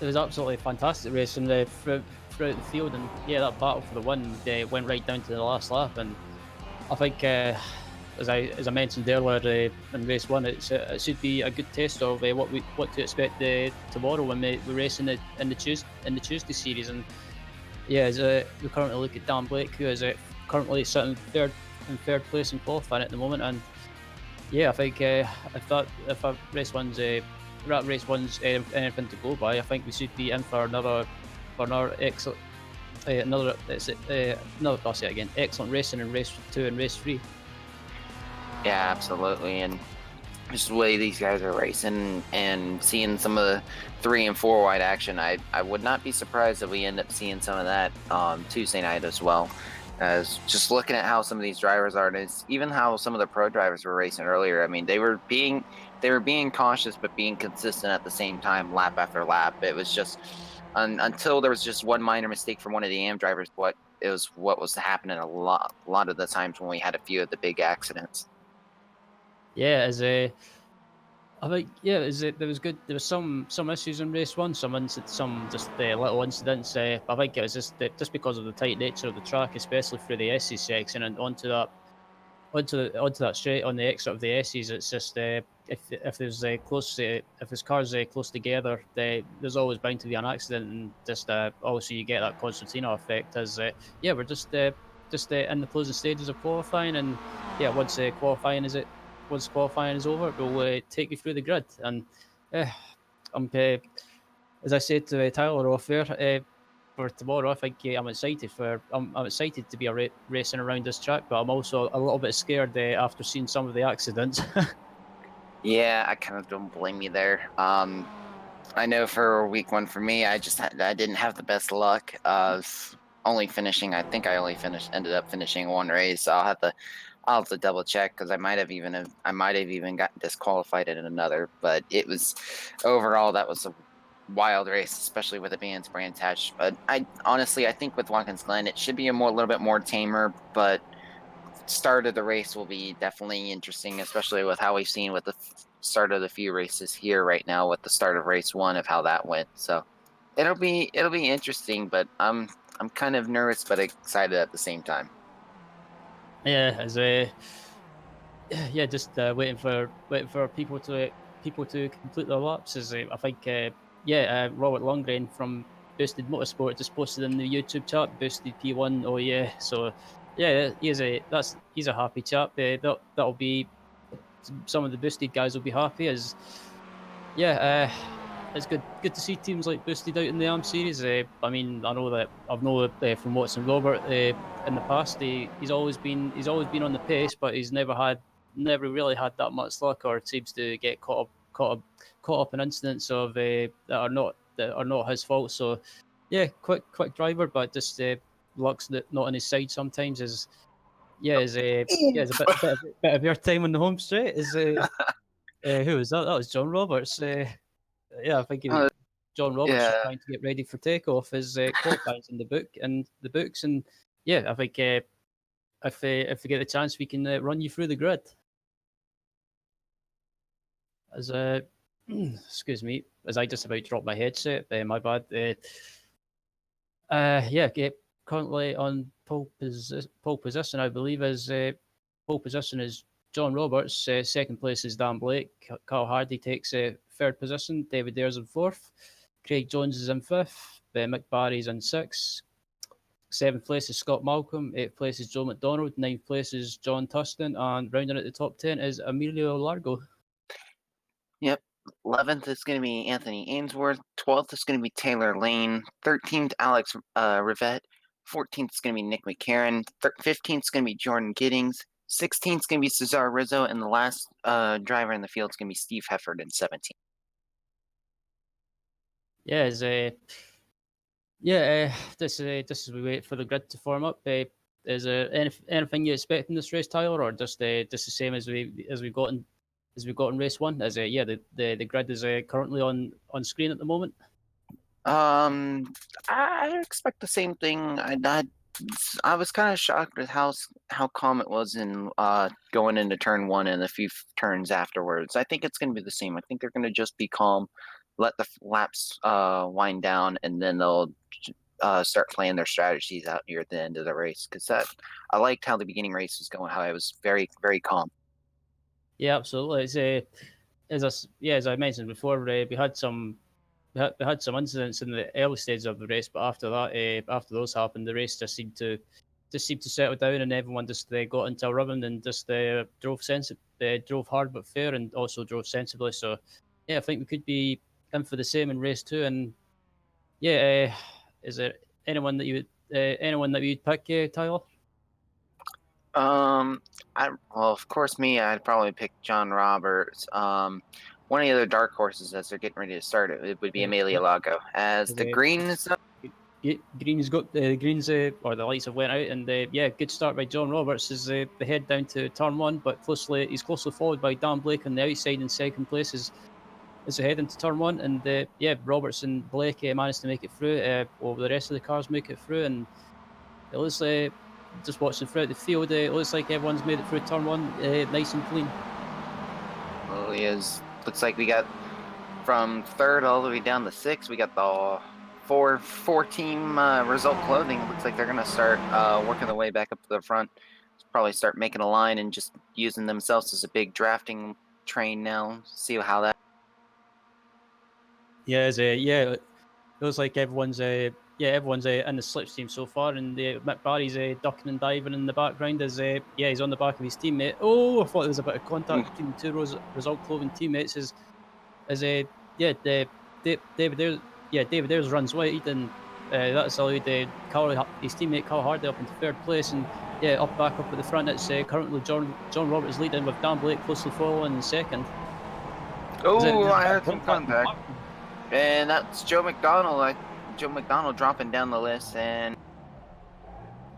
was absolutely fantastic race throughout the field, and that battle for the win went right down to the last lap. And I think, as I mentioned earlier in race 1, it should be a good test of what to expect tomorrow when we race in the Tuesday series. And as we currently look at Dan Blake, who is currently sitting third place in qualifying at the moment. And I think if race one's anything to go by, I think we should be in for another excellent excellent racing in race 2 and race 3. Yeah, absolutely. And just the way these guys are racing and seeing some of the 3 and 4 wide action, I would not be surprised if we end up seeing some of that Tuesday night as well. As just looking at how some of these drivers are, and it's even how some of the pro drivers were racing earlier. I mean, they were being cautious but being consistent at the same time, lap after lap. It was just until there was just one minor mistake from one of the AM drivers, what was happening a lot of the times when we had a few of the big accidents. There was good. There was some issues in race 1, some just little incidents. I think it was just because of the tight nature of the track, especially through the S's section and onto that straight on the exit of the S's. It's just if there's cars close together, there's always bound to be an accident, and just obviously you get that concertina effect. As we're just in the closing stages of qualifying, and once qualifying is over, we'll take you through the grid. And as I said to Tyler off air, for tomorrow, I think I'm excited to be racing around this track, but I'm also a little bit scared after seeing some of the accidents. Yeah, I kind of don't blame you there. I know for week 1 for me, I didn't have the best luck of only finishing. I think I ended up finishing 1 race. So I'll have to double check, because I might have even gotten disqualified in another. But it was overall, that was wild race, especially with a band's brand attached. But I honestly, I think with Watkins Glen, it should be a little bit more tamer. But start of the race will be definitely interesting, especially with how we've seen with the start of the few races here right now, with the start of race 1 of how that went. So it'll be interesting. But I'm kind of nervous but excited at the same time. Yeah, as yeah, just waiting for people to complete their laps. As I think, Robert Lundgren from Boosted Motorsport just posted in the YouTube chat, Boosted P1. Oh yeah, so yeah, he's a happy chap. That'll be some of the Boosted guys will be happy as yeah. It's good to see teams like Boosted out in the AM series. I mean, I know that I've known from Watson Robert in the past. He's always been on the pace, but he's never really had that much luck, or seems to get caught up in incidents of that are not his fault. So, yeah, quick driver, but just luck's not on his side sometimes. Is a bit of your time on the home straight. Who was that? That was John Roberts. Yeah, I think John Roberts was Yeah. trying to get ready for takeoff. His qualifying's in the books, and yeah, I think if we get the chance, we can run you through the grid. As excuse me, as I just about dropped my headset, my bad. Currently on pole position, I believe, is pole position is John Roberts. Second place is Dan Blake. Carl Hardy takes third position. David Ayres in fourth. Craig Jones is in fifth. Mick Barry's in sixth. Seventh place is Scott Malcolm. Eighth place is Joe McDonald. Ninth place is John Tustin. And rounding out the top 10 is Emilio Largo. Yep. 11th is going to be Anthony Ainsworth. 12th is going to be Taylor Lane. 13th, Alex Rivette. 14th is going to be Nick McCarron. 15th is going to be Jordan Giddings. 16th is going to be Cesar Rizzo. And the last driver in the field is going to be Steve Hefford in 17th. Yeah, this is we wait for the grid to form up. Is there anything you expect in this race, Tyler, or just the same as we got in race 1? As the grid is currently on screen at the moment. I expect the same thing. I was kind of shocked with how calm it was in going into turn 1 and a few turns afterwards. I think it's going to be the same. I think they're going to just be calm, let the laps wind down, and then they'll start playing their strategies out near the end of the race. Because I liked how the beginning race was going, how it was very, very calm. Yeah, absolutely. As I mentioned before, we had some incidents in the early stages of the race, but after that, after those happened, the race just seemed to settle down, and everyone just got into a rhythm and just drove hard but fair, and also drove sensibly. So, yeah, I think we could be in for the same in race 2. And yeah, is there anyone that you'd pick, Tyler? Of course, I'd probably pick John Roberts. One of the other dark horses as they're getting ready to start it would be Amelia Lago. As the green is up. Green's got or the lights have went out, and good start by John Roberts as they head down to turn 1, but he's closely followed by Dan Blake on the outside in second place as they head into turn 1, and Roberts and Blake managed to make it through. While the rest of the cars make it through, and it looks just watching throughout the field, it looks like everyone's made it through turn 1 nice and clean. Well, he is. Looks like we got from 3rd all the way down to 6th. We got the four team result clothing. Looks like they're gonna start working their way back up to the front. Probably start making a line and just using themselves as a big drafting train now. See how that. Yeah, it looks like everyone's in the slipstream so far, and Mick Barry's ducking and diving in the background as he's on the back of his teammate. Oh, I thought there was a bit of contact between the two result clothing teammates as David Ayres runs wide, and that's allowed his teammate Carl Hardy up into 3rd place, and back up at the front. It's currently John Roberts leading with Dan Blake closely following in 2nd. Oh, I heard some contact. And that's Joe McDonald. Joe McDonald dropping down the list, and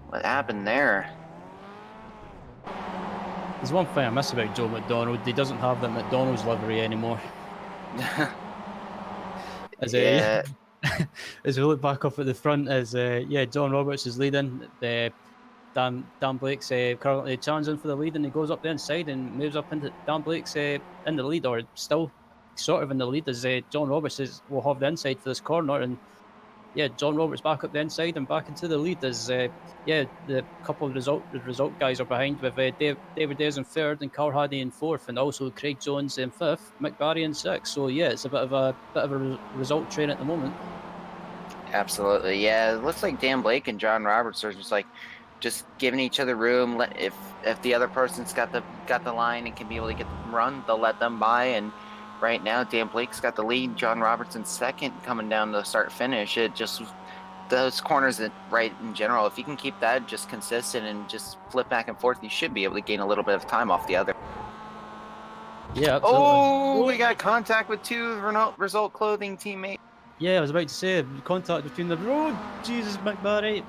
what happened there? There's one thing I miss about Joe McDonald. He doesn't have that McDonald's livery anymore. As Yeah. as we look back up at the front, as John Roberts is leading. Dan Blake's currently challenging for the lead, and he goes up the inside and moves up into Dan Blake's in the lead, or still sort of in the lead, as John Roberts will have the inside for this corner, and John Roberts back up the inside and back into the lead as the couple of result guys are behind with David Ayres in third and Carl Haddy in fourth, and also Craig Jones in fifth, Mick Barry in sixth. So it's a bit of a result train at the moment. Absolutely. Yeah, it looks like Dan Blake and John Roberts are just giving each other room. If the other person's got the line and can be able to get the run, they'll let them by. And right now, Dan Blake's got the lead. John Roberts in second, coming down to start finish. It just those corners that right in general. If you can keep that just consistent and just flip back and forth, you should be able to gain a little bit of time off the other. Yeah, absolutely. Oh, we got contact with two Result Clothing teammates. Yeah, I was about to say contact between the road. Jesus, Mick Barry.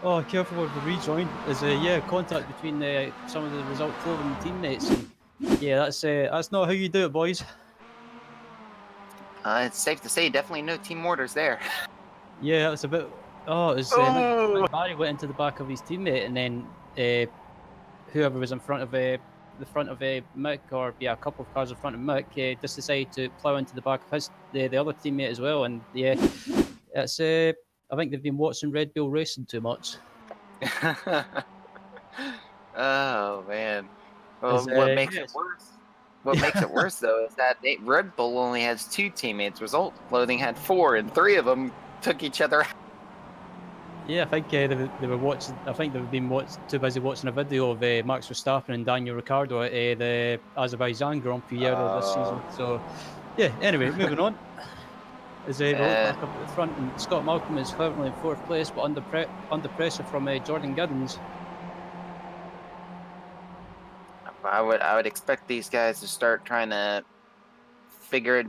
Oh, careful with the rejoin. There's contact between some of the Result Clothing teammates. And, that's not how you do it, boys. It's safe to say, definitely no team orders there. Yeah, it's a bit. Oh, it's Mick Barry went into the back of his teammate, and then whoever was in front of the front of Mick, or a couple of cars in front of Mick, just decided to plough into the back of the other teammate as well. And it's I think they've been watching Red Bull Racing too much. Oh man. Well, what makes it worse? What makes it worse though is that Red Bull only has two teammates. Result Clothing had four, and three of them took each other out. Yeah, I think they were watching. I think they've been too busy watching a video of Max Verstappen and Daniel Ricciardo at the Azerbaijan Grand Prix earlier this season. So, anyway, moving on. As we look back up at the front, and Scott Malcolm is currently in fourth place, but under pressure from Jordan Giddens. I would expect these guys to start trying to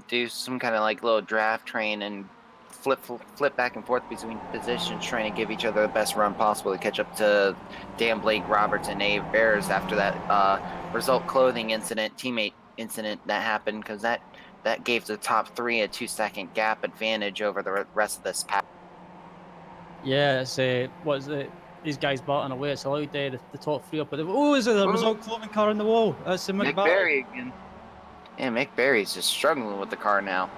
do some kind of like little draft train and flip back and forth between positions, trying to give each other the best run possible to catch up to Dan Blake, Roberts, and Abe Bears after that Result Clothing teammate incident that happened, because that gave the top three a 2-second gap advantage over the rest of this pack. Yeah, it's these guys battling away. It's allowed the top three up. Is it the Result Clothing car in the wall? That's the Mick Barry again. Yeah, Mick Barry's just struggling with the car now.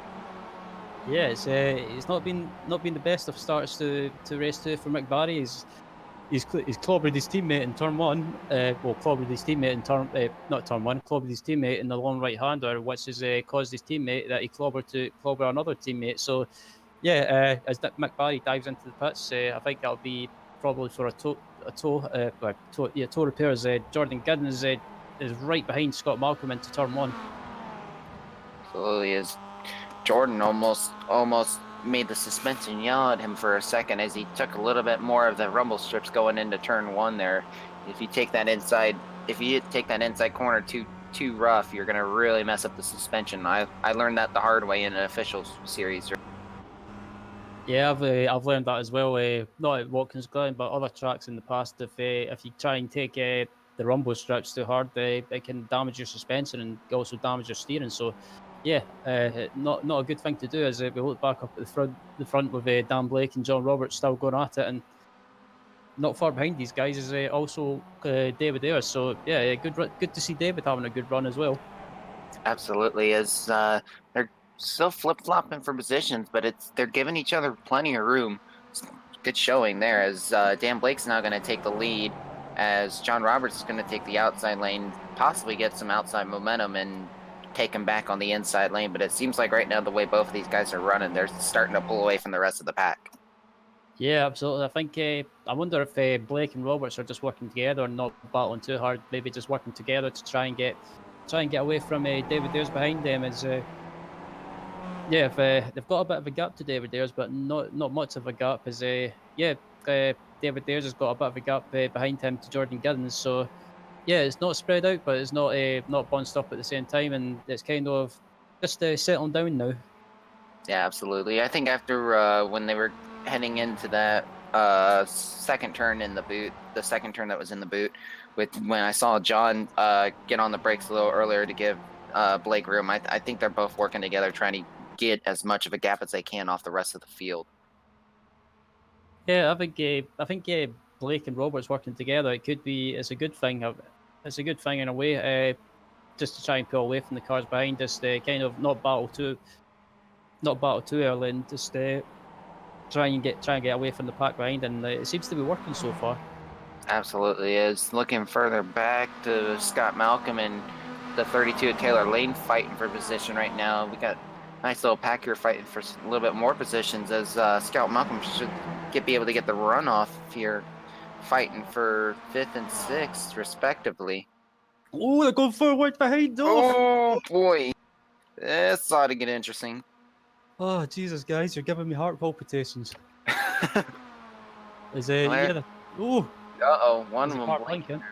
Yeah, it's not been the best of starts to race two for Mick Barry. He's clobbered his teammate in turn one. Clobbered his teammate in not turn one. Clobbered his teammate in the long right hander, which has caused his teammate that he clobbered to clobber another teammate. So, as Mick Barry dives into the pits, I think that'll be probably for a toe repair. As Jordan Giddens is right behind Scott Malcolm into turn one. Absolutely is. Jordan almost made the suspension yell at him for a second as he took a little bit more of the rumble strips going into turn one there. If you take that inside corner too rough, you're gonna really mess up the suspension. I learned that the hard way in an official series. Yeah, I've learned that as well. Not at Watkins Glen, but other tracks in the past. If you try and take the rumble strips too hard, it can damage your suspension and also damage your steering. So, not a good thing to do. As we look back up at the front with Dan Blake and John Roberts still going at it, and not far behind these guys is also David Ayres. So good to see David having a good run as well. Absolutely, as they're still flip-flopping for positions, but they're giving each other plenty of room. Good showing there, as Dan Blake's now going to take the lead, as John Roberts is going to take the outside lane, possibly get some outside momentum and take him back on the inside lane. But it seems like right now, the way both of these guys are running, they're starting to pull away from the rest of the pack. Yeah, absolutely. I think I wonder if Blake and Roberts are just working together and not battling too hard. Maybe just working together to try and get away from David Ayres behind them. They've got a bit of a gap to David Ayres, but not much of a gap. David Ayres has got a bit of a gap behind him to Jordan Giddens. So it's not spread out, but it's not bunched up at the same time, and it's kind of just settling down now. Yeah, absolutely. I think after when they were heading into that second turn in the boot, the second turn that was in the boot, when I saw John get on the brakes a little earlier to give Blake room, I think they're both working together, trying to get as much of a gap as they can off the rest of the field. Yeah, I think Blake and Roberts working together. It's a good thing. It's a good thing in a way. Just to try and pull away from the cars behind us. Kind of not battle too early, and just try and get away from the pack behind. And it seems to be working so far. Absolutely is. Looking further back to Scott Malcolm and the 32 of Taylor Lane fighting for position right now. We got a nice little pack here fighting for a little bit more positions as Scott Malcolm should be able to get the runoff here, fighting for 5th and 6th respectively. Oh, they're going forward behind. Oh boy, this ought to get interesting. Oh, Jesus, guys, you're giving me heart palpitations. Is it? Well, Yeah. Oh, uh-oh, one there's of a them car blinked. blinking.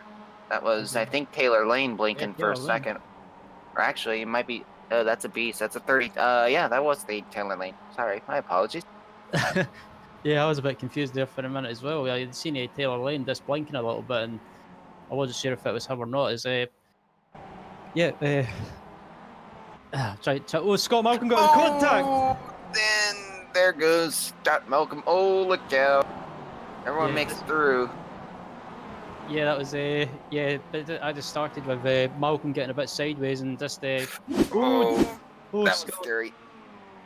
That was, I think, Taylor Lane blinking Yeah, for a Taylor Lane. second. Or actually, it might be, oh, that's a beast. That's a 30. Yeah, that was the Taylor Lane. Sorry, my apologies. Yeah, I was a bit confused there for a minute as well. I'd seen Taylor Lane just blinking a little bit, and I wasn't sure if it was him or not. Yeah. Oh, Scott Malcolm got in contact. Oh, then there goes Scott Malcolm. Oh, look out. Everyone Yeah, makes it through. Yeah, that was yeah. But I just started with Malcolm getting a bit sideways and just Oh, oh, that was Scott. scary.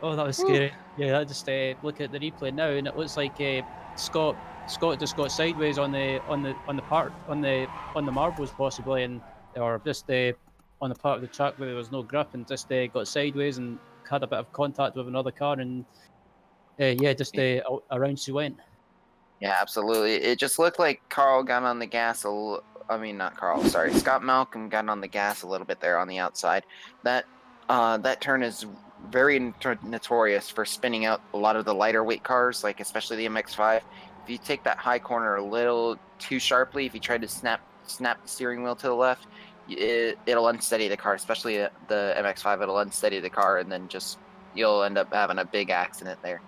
Oh, that was scary. Yeah, I just look at the replay now, and it looks like Scott just got sideways on the marbles possibly, and or just on the part of the track where there was no grip, and just got sideways and had a bit of contact with another car, and yeah, just around she went. Yeah, absolutely. It just looked like Carl got on the gas I mean, not Carl, sorry. Scott Malcolm got on the gas a little bit there on the outside. That turn is very notorious for spinning out a lot of the lighter weight cars, like especially the MX5. If you take that high corner a little too sharply, if you try to snap the steering wheel to the left, it'll unsteady the car, especially the MX5. It'll unsteady the car, and then just you'll end up having a big accident there.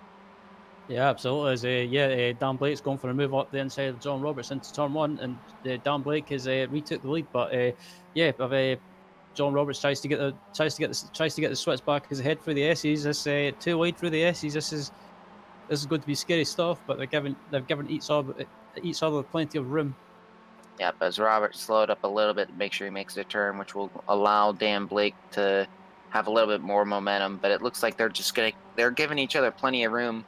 Yeah, absolutely. Dan Blake's going for a move up the inside of John Roberts into turn one, and Dan Blake has retook the lead. But yeah, if John Roberts tries to get the switch back as head through the S's, this too wide through the S's. This is going to be scary stuff. But they've given each other plenty of room. Yep, as Robert slowed up a little bit to make sure he makes a turn, which will allow Dan Blake to have a little bit more momentum. But it looks like they're giving each other plenty of room.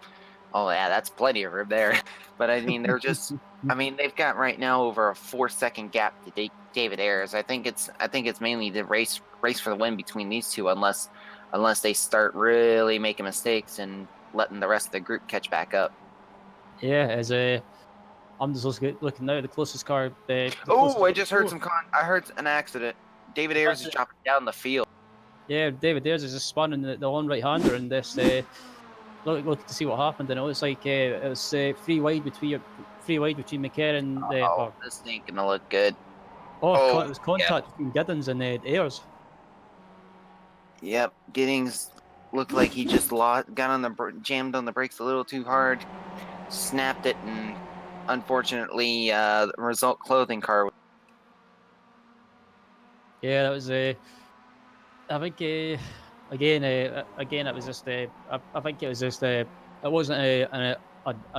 Oh yeah, that's plenty of room there. But I mean, they've got right now over a 4-second gap to David Ayres. I think it's mainly the race for the win between these two, unless they start really making mistakes and letting the rest of the group catch back up. Yeah, as I'm just looking now. The closest car. I just heard I heard an accident. David Ayres is dropping down the field. Yeah, David Ayres is just spun the on right hander, and this look to see what happened. And it looks like it was free wide between McCarron. This ain't gonna look good. It was contact between Giddens and Ayres. Yep, Giddings looked like he just jammed on the brakes a little too hard, snapped it, and unfortunately, the result clothing car. Yeah, that was I think again it was just I think it was just it wasn't a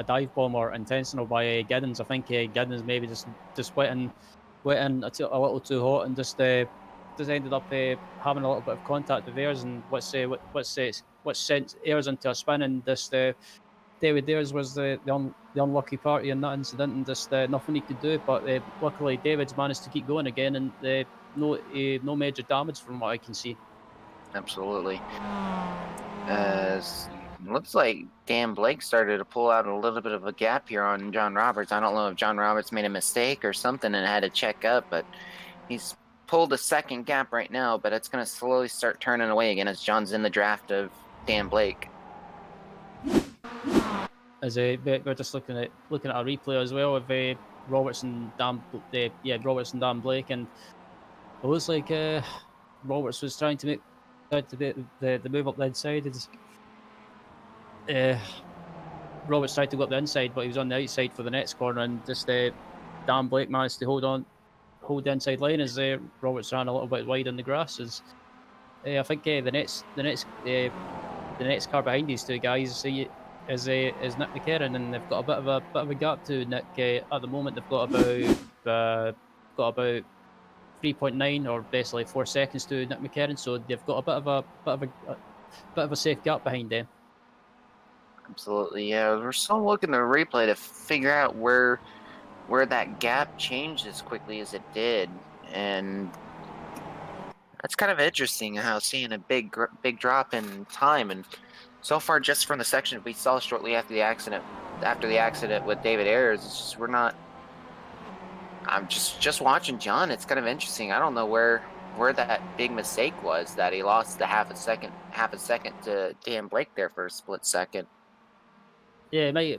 dive bomb or intentional by Giddens. I think Giddens maybe just went in a little too hot and just ended up having a little bit of contact with Ayres, and what sent Ayres into a spin, and just David Ayres was the unlucky party in that incident, and just nothing he could do. But luckily, David's managed to keep going again, and no major damage from what I can see. Absolutely. Looks like Dan Blake started to pull out a little bit of a gap here on John Roberts. I don't know if John Roberts made a mistake or something and had to check up, but he's pulled a second gap right now, but it's going to slowly start turning away again as John's in the draft of Dan Blake. As we're just looking at a replay as well of Roberts and Dan Blake, and it looks like Roberts was trying to make the move up the inside. Roberts tried to go up the inside, but he was on the outside for the next corner, and just Dan Blake managed to hold the inside line as Roberts ran a little bit wide on the grass. I think the next the next car behind these two guys is Nick McCarron, and they've got a bit of a gap to Nick at the moment. They've got about 3.9 or basically 4 seconds to Nick McCarron, so they've got a bit of a safe gap behind them. Absolutely, yeah. We're still looking at the replay to figure out where that gap changed as quickly as it did, and that's kind of interesting how seeing a big drop in time. And so far, just from the section we saw shortly after the accident with David Ayers, it's just we're not. I'm just watching John. It's kind of interesting. I don't know where that big mistake was that he lost the half a second to Dan Blake there for a split second. Yeah, I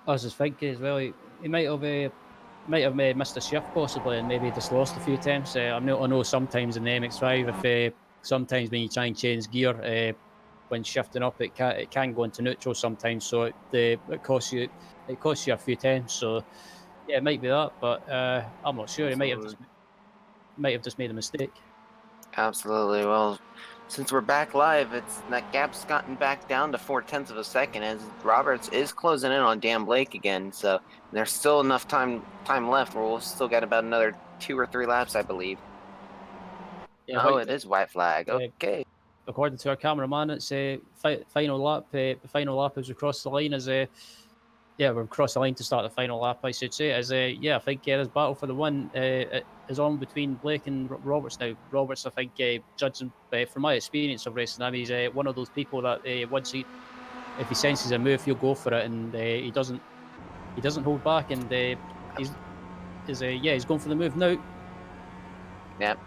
was just thinking as well. He might have missed a shift possibly, and maybe just lost a few times. I know sometimes in the MX5, if sometimes when you try and change gear, when shifting up, it can go into neutral sometimes, so it costs you a few times. So yeah, it might be that, but I'm not sure. He might have just made a mistake. Absolutely. Well, since we're back live, it's that gap's gotten back down to 0.4 of a second as Roberts is closing in on Dan Blake again. So there's still enough time left where we'll still get about another 2 or 3 laps, I believe. Yeah, Oh, it is white flag. Okay. According to our cameraman, it's final lap. The final lap as we cross the line we're across the line to start the final lap, I should say. I think this battle for the win is on between Blake and Roberts now. Roberts, I think, judging from my experience of racing him, he's one of those people that if he senses a move, he'll go for it, and he doesn't hold back, and he's going for the move now. Yep.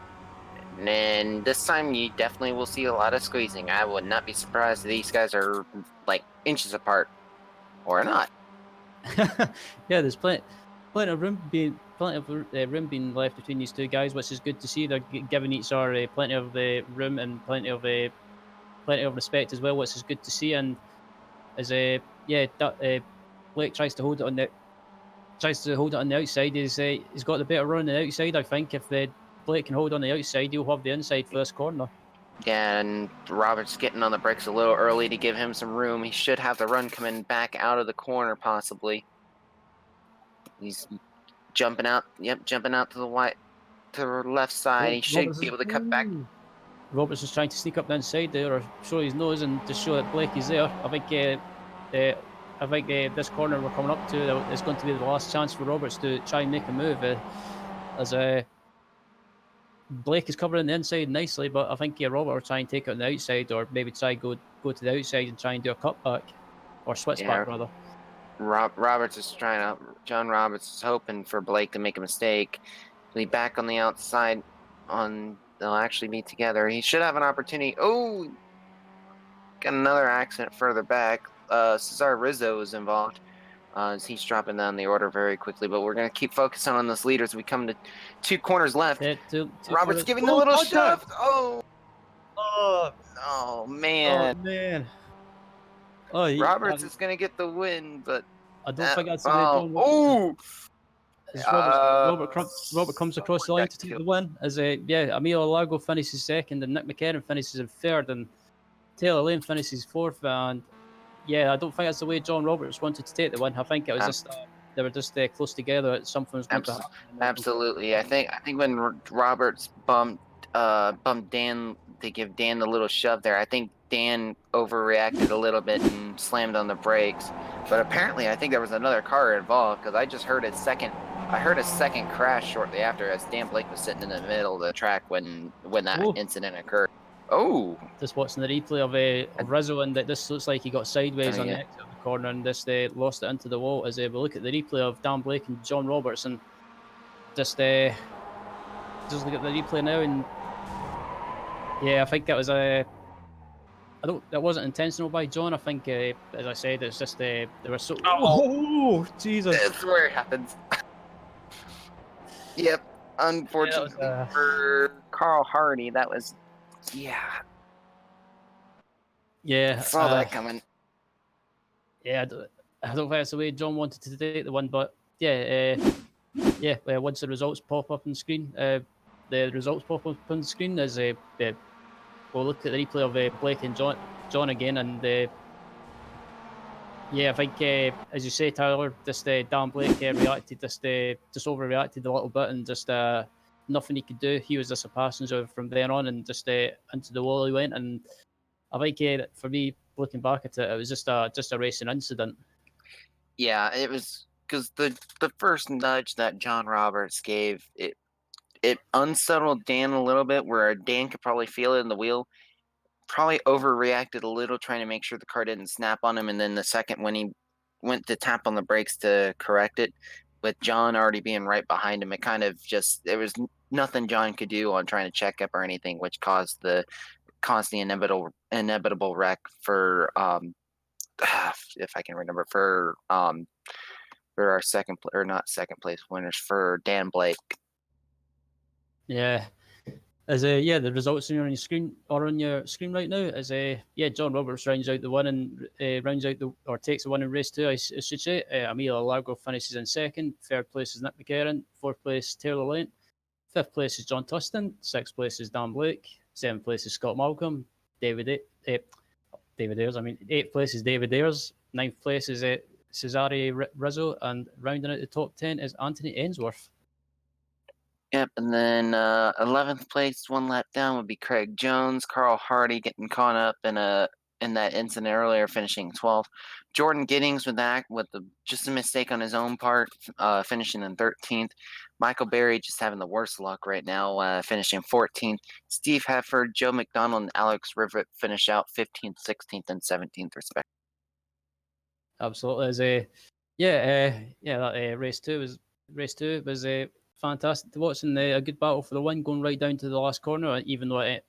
And this time you definitely will see a lot of squeezing. I would not be surprised if these guys are like inches apart or not. Yeah, there's plenty of room being left between these two guys, which is good to see. They're giving each other plenty of room and plenty of respect as well, which is good to see. And as Blake tries to hold it on the outside, he's got the better run on the outside. I think if Blake can hold on the outside, he'll have the inside for this corner. Yeah, and Roberts getting on the brakes a little early to give him some room. He should have the run coming back out of the corner, possibly. He's jumping out. Yep, jumping out to the left side. He should be able to cut back. Roberts is trying to sneak up the inside there, or show his nose and just show that Blake is there. I think this corner we're coming up to is going to be the last chance for Roberts to try and make a move. As Blake is covering the inside nicely, but I think Robert will try and take it on the outside, or maybe try go to the outside and try and do a cutback or switchback rather. John Roberts is hoping for Blake to make a mistake. He'll be back on the outside. They'll actually be together. He should have an opportunity. Oh, got another accident further back. Cesar Rizzo is involved. As he's dropping down the order very quickly, but we're going to keep focusing on this leader as we come to 2 corners left. Roberts giving the little shove. Oh, man. Oh, man. Roberts is going to get the win, but I don't think that's the way Robert comes across the line to take the win. Emilio Lago finishes second, and Nick McCarron finishes in third, and Taylor Lane finishes fourth. And I don't think that's the way John Roberts wanted to take the win. I think it was just they were just close together. Something was going to happen. Absolutely. I think when Roberts bumped Dan to give Dan the little shove there, I think Dan overreacted a little bit and slammed on the brakes. But apparently, I think there was another car involved, because I just heard a second crash shortly after, as Dan Blake was sitting in the middle of the track when that incident occurred. Oh! Just watching the replay of Rizzo, and this looks like he got sideways on the exit of the corner and just lost it into the wall. As we look at the replay of Dan Blake and John Roberts, and just look at the replay now, and I think that was that wasn't intentional by John. I think, as I said, it's just they were so. Oh, Jesus! That's where it happens. Yep. Unfortunately for Carl Hardy, that was. Yeah. Saw that coming. Yeah, I don't think that's the way John wanted to take the one, but once the results pop up on screen, as we'll look at the replay of Blake and John again, and yeah, I think as you say, Tyler, just Dan Blake reacted, just overreacted a little bit, and just nothing he could do. He was just a passenger from then on, and just into the wall he went. And I think for me, looking back at it, it was just a racing incident. Yeah, it was because the first nudge that John Roberts gave it unsettled Dan a little bit, where Dan could probably feel it in the wheel. Probably overreacted a little, trying to make sure the car didn't snap on him, and then the second when he went to tap on the brakes to correct it, with John already being right behind him, it kind of just there was nothing John could do on trying to check up or anything, which caused the inevitable wreck for if I can remember for our second place winners for Dan Blake. Yeah. As the results are on your screen right now. As John Roberts rounds out the win and takes the win in race 2. I should say. Emilio Largo finishes in second. Third place is Nick McCarron. Fourth place Taylor Lane. Fifth place is John Tustin. Sixth place is Dan Blake. Seventh place is Scott Malcolm. David Ayres. Eighth place is David Ayres. Ninth place is Cesare Rizzo, and rounding out the top 10 is Anthony Ainsworth. Yep, and then 11th place, one lap down, would be Craig Jones. Carl Hardy getting caught up in that incident earlier, finishing 12th. Jordan Giddings with just a mistake on his own part, finishing in 13th. Michael Berry just having the worst luck right now, finishing 14th. Steve Hefford, Joe McDonald, and Alex Rivet finish out 15th, 16th, and 17th, respectively. Absolutely. That race two was fantastic to watch, and a good battle for the win, going right down to the last corner, even though it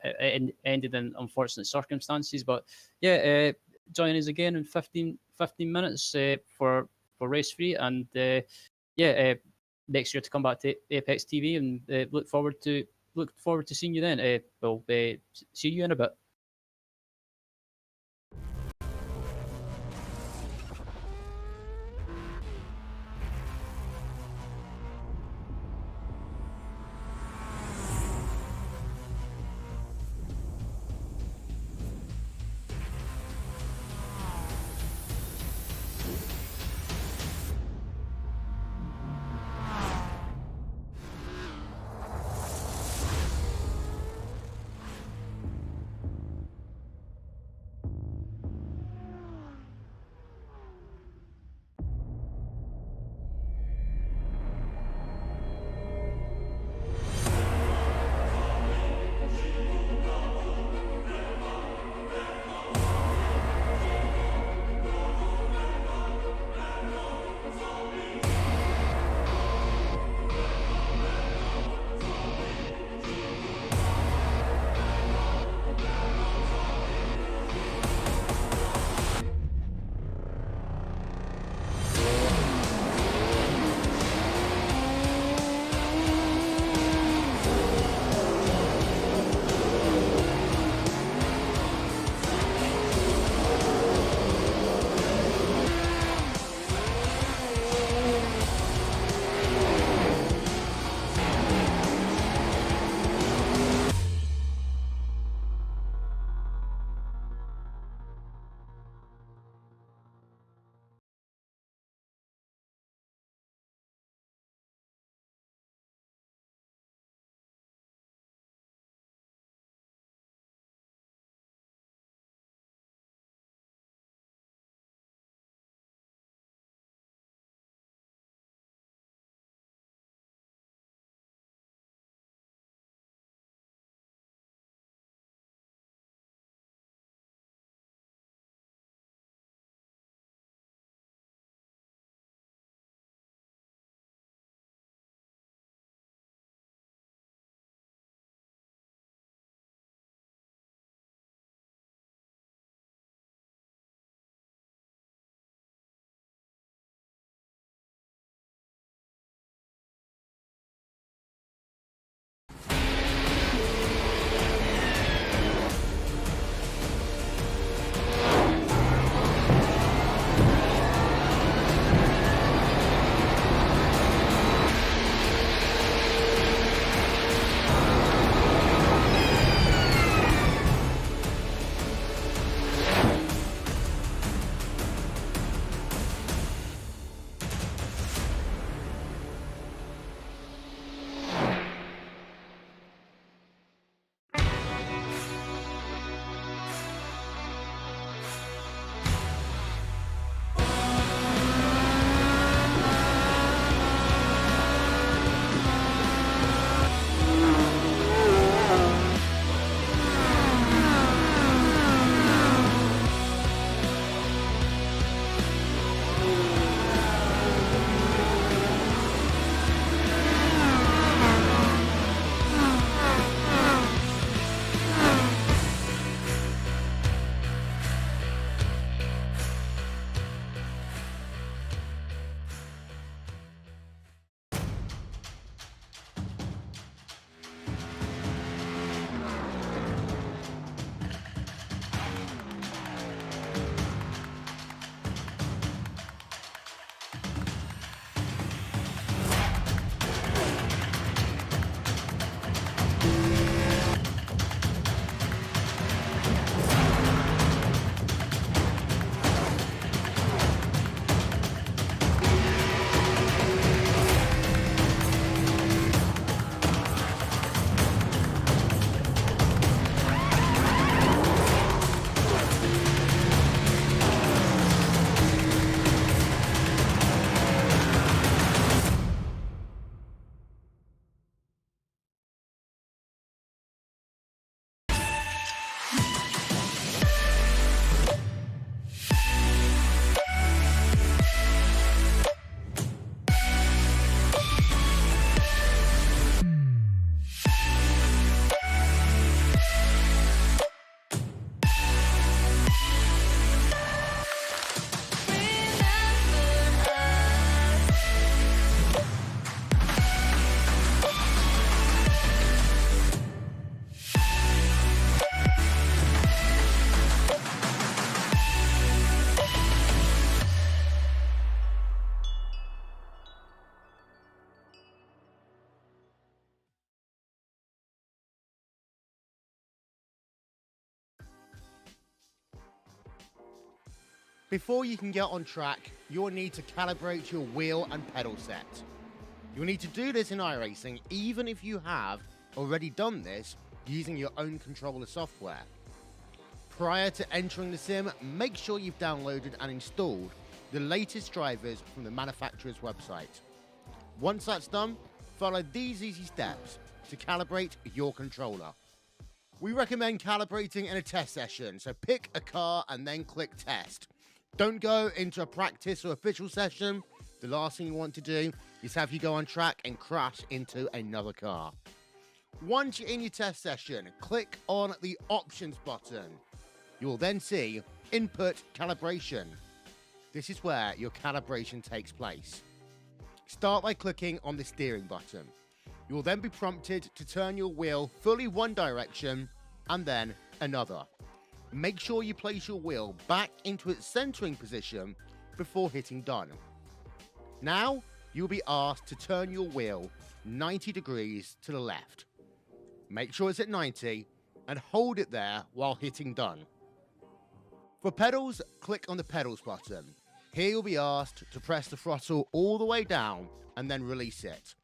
ended in unfortunate circumstances. But join us again in 15 minutes for race 3, and next year to come back to Apex TV, and look forward to seeing you then. We'll see you in a bit. Before you can get on track, you'll need to calibrate your wheel and pedal set. You'll need to do this in iRacing even if you have already done this using your own controller software. Prior to entering the sim, make sure you've downloaded and installed the latest drivers from the manufacturer's website. Once that's done, follow these easy steps to calibrate your controller. We recommend calibrating in a test session, so pick a car and then click test. Don't go into a practice or official session. The last thing you want to do is have you go on track and crash into another car. Once you're in your test session, click on the options button. You will then see input calibration. This is where your calibration takes place. Start by clicking on the steering button. You will then be prompted to turn your wheel fully one direction and then another. Make sure you place your wheel back into its centering position before hitting done. Now, you'll be asked to turn your wheel 90 degrees to the left. Make sure it's at 90 and hold it there while hitting done. For pedals, click on the pedals button. Here you'll be asked to press the throttle all the way down and then release it.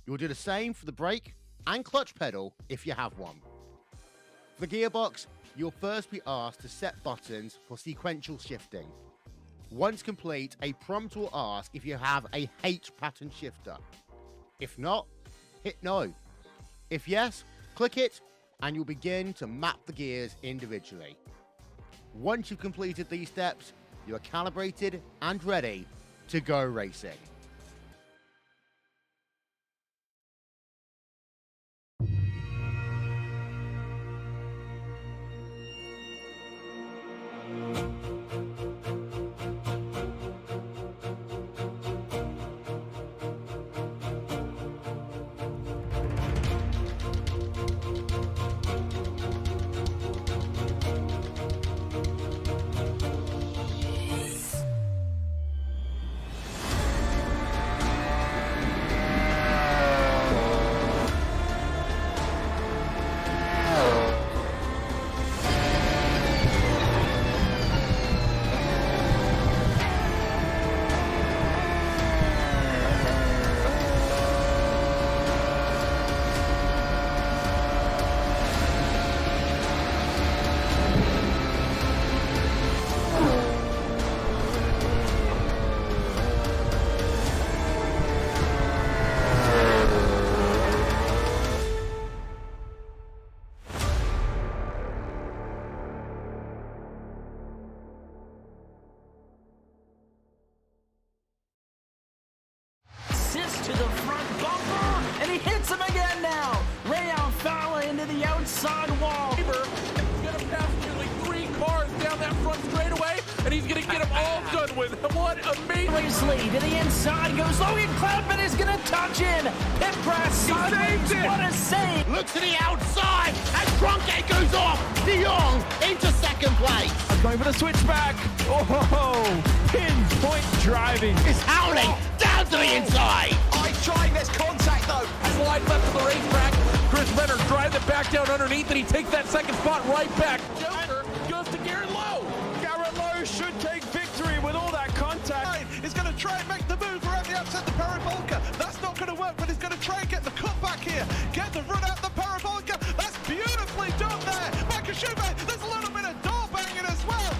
You'll do the same for the brake and clutch pedal if you have one. For the gearbox, you'll first be asked to set buttons for sequential shifting. Once complete, a prompt will ask if you have a H pattern shifter. If not, hit no. If yes, click it and you'll begin to map the gears individually. Once you've completed these steps, you are calibrated and ready to go racing. To the front bumper, and he hits him again now. Rayon Fowler into the outside wall. He's going to pass nearly 3 cars down that front straightaway, and he's going to get them all done with. What amazing. Lee to the inside goes Logan Cloudman is going to touch in. Pit press sideways. What a save. Look to the outside as Trunkgate goes off. De Jong into second place. Going for the switchback. Oh, pinpoint driving. It's Howley down to the inside. Trying this contact though. Slide left of the racetrack. Chris Venner drives it back down underneath, and he takes that second spot right back. Joker goes to Garrett Lowe. Garrett Lowe should take victory with all that contact. He's going to try and make the move around the outside the parabolica. That's not going to work, but he's going to try and get the cut back here. Get the run out the parabolica. That's beautifully done there. Michael Schubert, there's a little bit of door banging as well.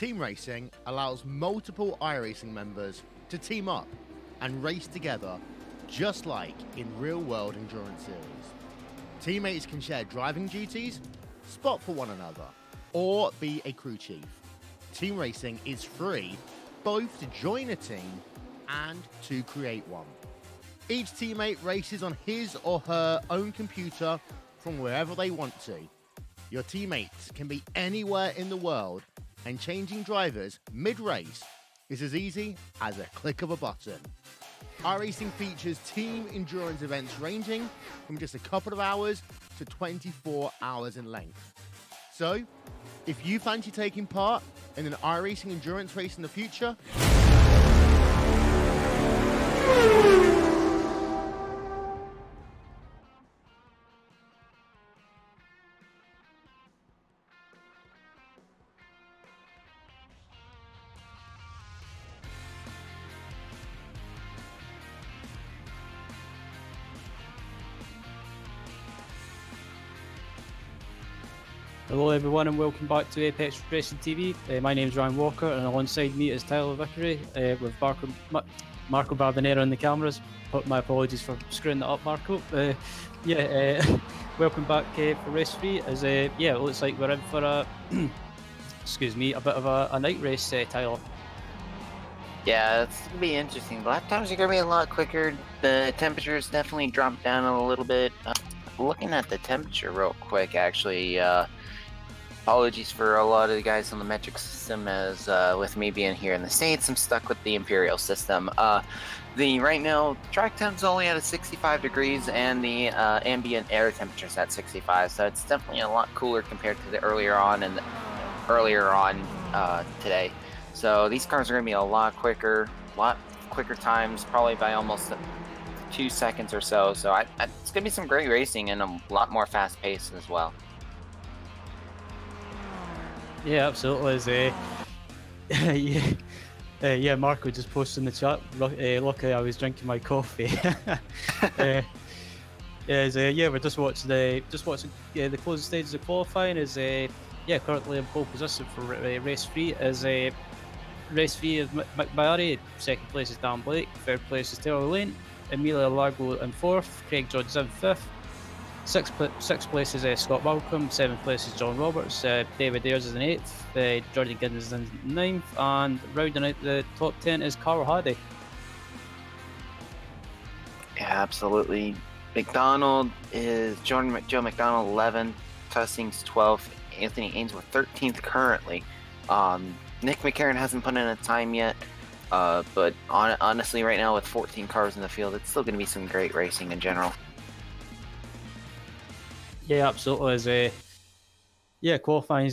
Team racing allows multiple iRacing members to team up and race together, just like in real-world endurance series. Teammates can share driving duties, spot for one another, or be a crew chief. Team racing is free both to join a team and to create one. Each teammate races on his or her own computer from wherever they want to. Your teammates can be anywhere in the world, and changing drivers mid-race is as easy as a click of a button. iRacing features team endurance events ranging from just a couple of hours to 24 hours in length. So, if you fancy taking part in an iRacing endurance race in the future, Hello everyone and welcome back to Apex Racing TV. My name is Ryan Walker and alongside me is Tyler Vickery with Marco Barbonero on the cameras. My apologies for screwing that up, Marco. Welcome back for Race 3 as it looks like we're in for a excuse me, a bit of a night race, Tyler. Yeah, it's gonna be interesting. The lap times are gonna be a lot quicker. The temperatures definitely dropped down a little bit. Looking at the temperature real quick, actually, apologies for a lot of the guys on the metric system, as with me being here in the States, I'm stuck with the Imperial system. Right now, track temp's only at 65 degrees, and the ambient air temperature's at 65, so it's definitely a lot cooler compared to the earlier on today. So these cars are going to be a lot quicker times, probably by almost 2 seconds or so. So it's going to be some great racing and a lot more fast pace as well. Yeah, absolutely. Marco just posted in the chat. Luckily, I was drinking my coffee. We're just watching the closing stages of qualifying. Currently in pole position for race 3 is race 3 is Mick Barry. Second place is Dan Blake. Third place is Taylor Lane. Emilio Largo in fourth. Craig Jones in fifth. Sixth place is Scott Malcolm. Seventh place is John Roberts. David Ayres is in eighth. Jordan Giddens is in ninth. And rounding out the top 10 is Carl Hardy. Yeah, absolutely. McDonald is Joe McDonald 11th. Tussings 12th. Anthony Ainsworth 13th currently. Nick McCarron hasn't put in a time yet. But honestly, right now with 14 cars in the field, it's still going to be some great racing in general. Yeah, absolutely. Qualifying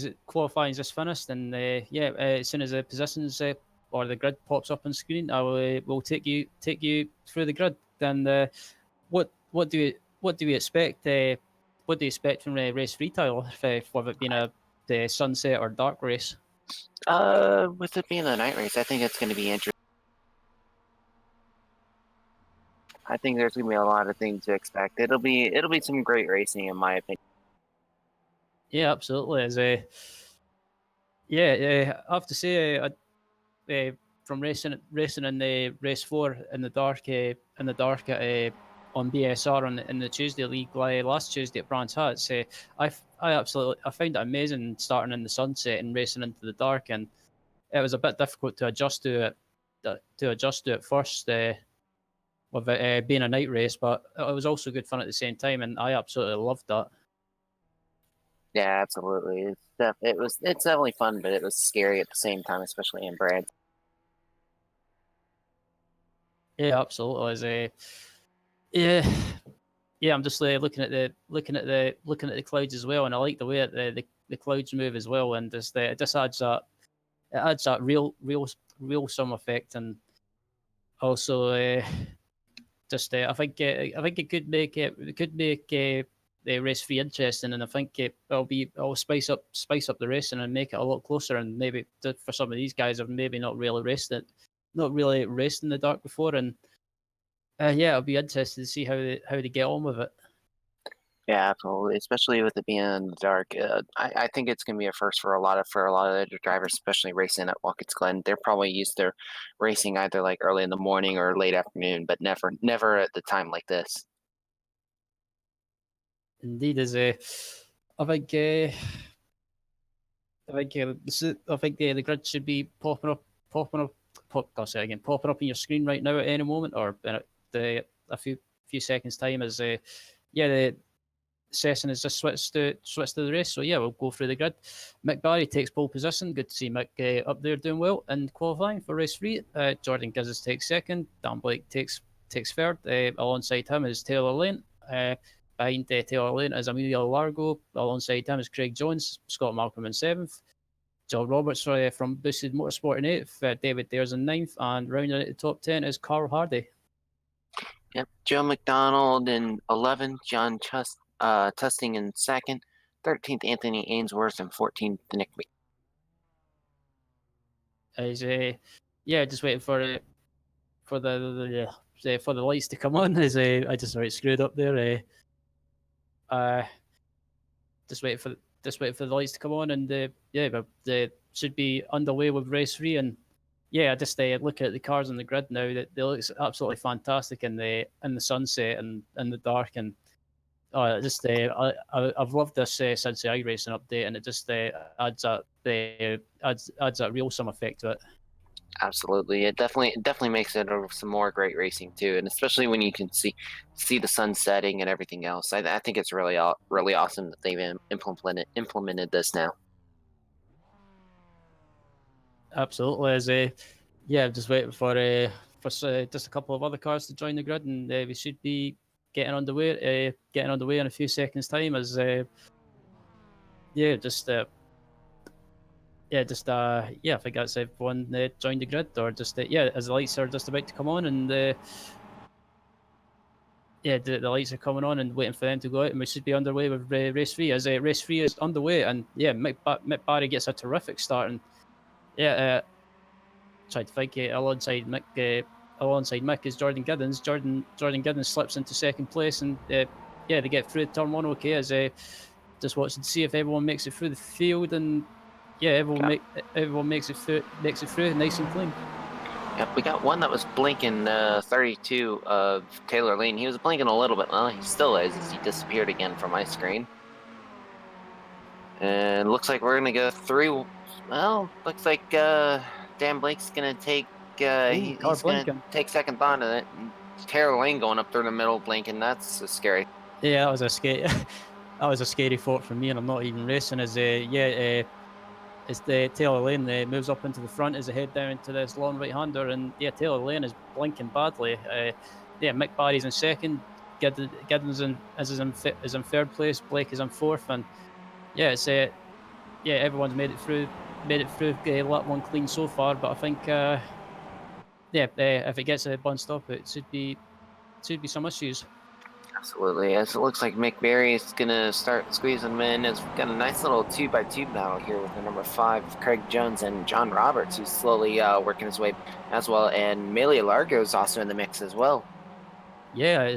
just finished, and as soon as the positions or the grid pops up on screen, I will take you through the grid. And what do we expect? What do you expect from race 3, Tyler? For it being the sunset or dark race? With it being a night race, I think it's going to be interesting. I think there's going to be a lot of things to expect. It'll be some great racing, in my opinion. Yeah, absolutely. I have to say, from racing in the race 4 in the dark on BSR in the Tuesday league last Tuesday at Brands Hatch, I found it amazing starting in the sunset and racing into the dark, and it was a bit difficult to adjust to it first. With it being a night race, but it was also good fun at the same time, and I absolutely loved that. Yeah, absolutely. It's definitely fun, but it was scary at the same time, especially in Brad. Yeah, absolutely. I'm just looking at the clouds as well, and I like the way that the clouds move as well, and it just adds that real sum effect, and also I think it could make the race 3 interesting, and I think it'll spice up the racing and make it a lot closer, and maybe for some of these guys have maybe not really raced in the dark before, and it'll be interesting to see how they get on with it. Yeah, absolutely. Especially with it being in the dark, I think it's going to be a first for a lot of the drivers, especially racing at Watkins Glen. They're probably used to racing either like early in the morning or late afternoon, but never at the time like this. Indeed, I think I think the grid should be I'll say it again, popping up on your screen right now at any moment, or in a few seconds time. As the session has just switched to the race. So yeah, we'll go through the grid. Mick Barry takes pole position. Good to see Mick up there doing well in qualifying for race 3. Jordan Gizzes takes second. Dan Blake takes third. Alongside him is Taylor Lane. Behind Taylor Lane is Emilio Largo. Alongside him is Craig Jones. Scott Malcolm in 7th. John Roberts from Boosted Motorsport in 8th. David Dares in 9th. And rounding out the top 10 is Carl Hardy. Yep, Joe McDonald in 11th, John Tusting in 2nd, 13th Anthony Ainsworth, and 14th Nick Is just waiting for for the lights to come on. Is I just screwed up there. Just waiting for the lights to come on, and they should be underway with race 3. And yeah, I just look at the cars on the grid now. That they look absolutely fantastic in the sunset and in the dark. And I've loved this since the iRacing update, and it just adds that real some effect to it. Absolutely, it definitely makes it some more great racing too, and especially when you can see the sun setting and everything else. I think it's really awesome that they've implemented this now. Absolutely, just waiting for just a couple of other cars to join the grid, and we should be getting underway in a few seconds' time. As I think that's everyone joined the grid, or just as the lights are just about to come on, and the lights are coming on and waiting for them to go out, and we should be underway with race 3. As race 3 is underway, and Mick Barry gets a terrific start, and tried to think alongside Mick is Jordan Giddens. Jordan Giddens slips into second place, and they get through turn 1 okay. As just watching to see if everyone makes it through the field, and everyone makes it through nice and clean. Yep, we got one that was blinking 32 of Taylor Lane. He was blinking a little bit. Well, he still is, as he disappeared again from my screen. And looks like we're going to go through. Well, looks like Dan Blake's going to take he's going to take second thought in it. And Taylor Lane going up through the middle blinking. That's scary. Yeah, that was a scary thought for me, and I'm not even racing. As as the Taylor Lane moves up into the front as they head down into this long right-hander, and Taylor Lane is blinking badly. Mick Barry's in second, Giddens is in third place, Blake is in fourth, and everyone's made it through lap 1 clean so far. But I think if it gets bunched up, it should be some issues. Absolutely. As it looks like Mick Barry is going to start squeezing them in. As we've got a nice little 2x2 battle here with the number 5, Craig Jones, and John Roberts, who's slowly working his way as well. And Amelia Largo is also in the mix as well. Yeah,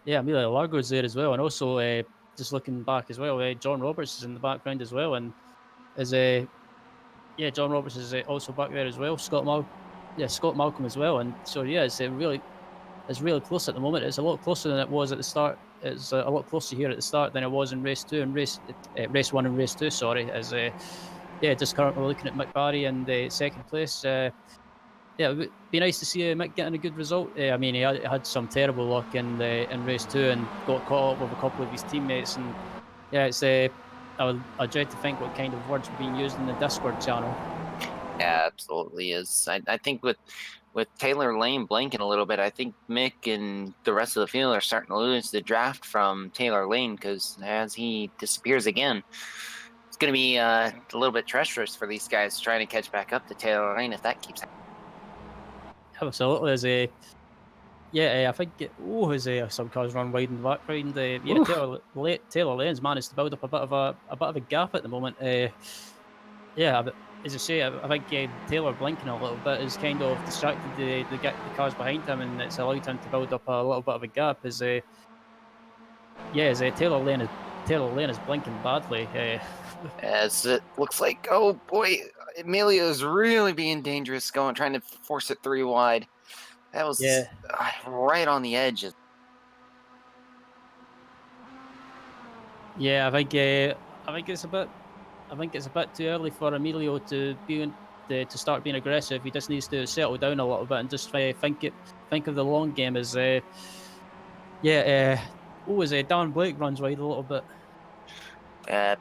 Amelia Largo is there as well. And also, just looking back as well, John Roberts is in the background as well. And John Roberts is also back there as well. Scott Malcolm as well. And so, it's really close at the moment. It's a lot closer than it was at the start. It's a lot closer here at the start than it was in race 2 and race 1 and race 2. Sorry, as just currently looking at Mick Barry in the second place. It would be nice to see Mick getting a good result. I mean, he had some terrible luck in race 2 and got caught up with a couple of his teammates. And it's I dread to think what kind of words were being used in the Discord channel. Yeah, absolutely is. I think with Taylor Lane blinking a little bit, I think Mick and the rest of the field are starting to lose the draft from Taylor Lane, because as he disappears again, it's going to be a little bit treacherous for these guys trying to catch back up to Taylor Lane if that keeps happening. Absolutely. I think as some cars run wide in the background. Taylor Lane's managed to build up a bit of a gap at the moment. As I say, I think Taylor blinking a little bit has kind of distracted the cars behind him, and it's allowed him to build up a little bit of a gap. As Yeah, as Taylor Lane is blinking badly. As it looks like, oh boy, Emilio's really being dangerous, trying to force it 3 wide. That was Yeah, right on the edge. yeah. I think it's a bit. I think it's a bit too early for Emilio to start being aggressive. He just needs to settle down a little bit and just think of the long game. As yeah, Dan Blake runs wide a little bit.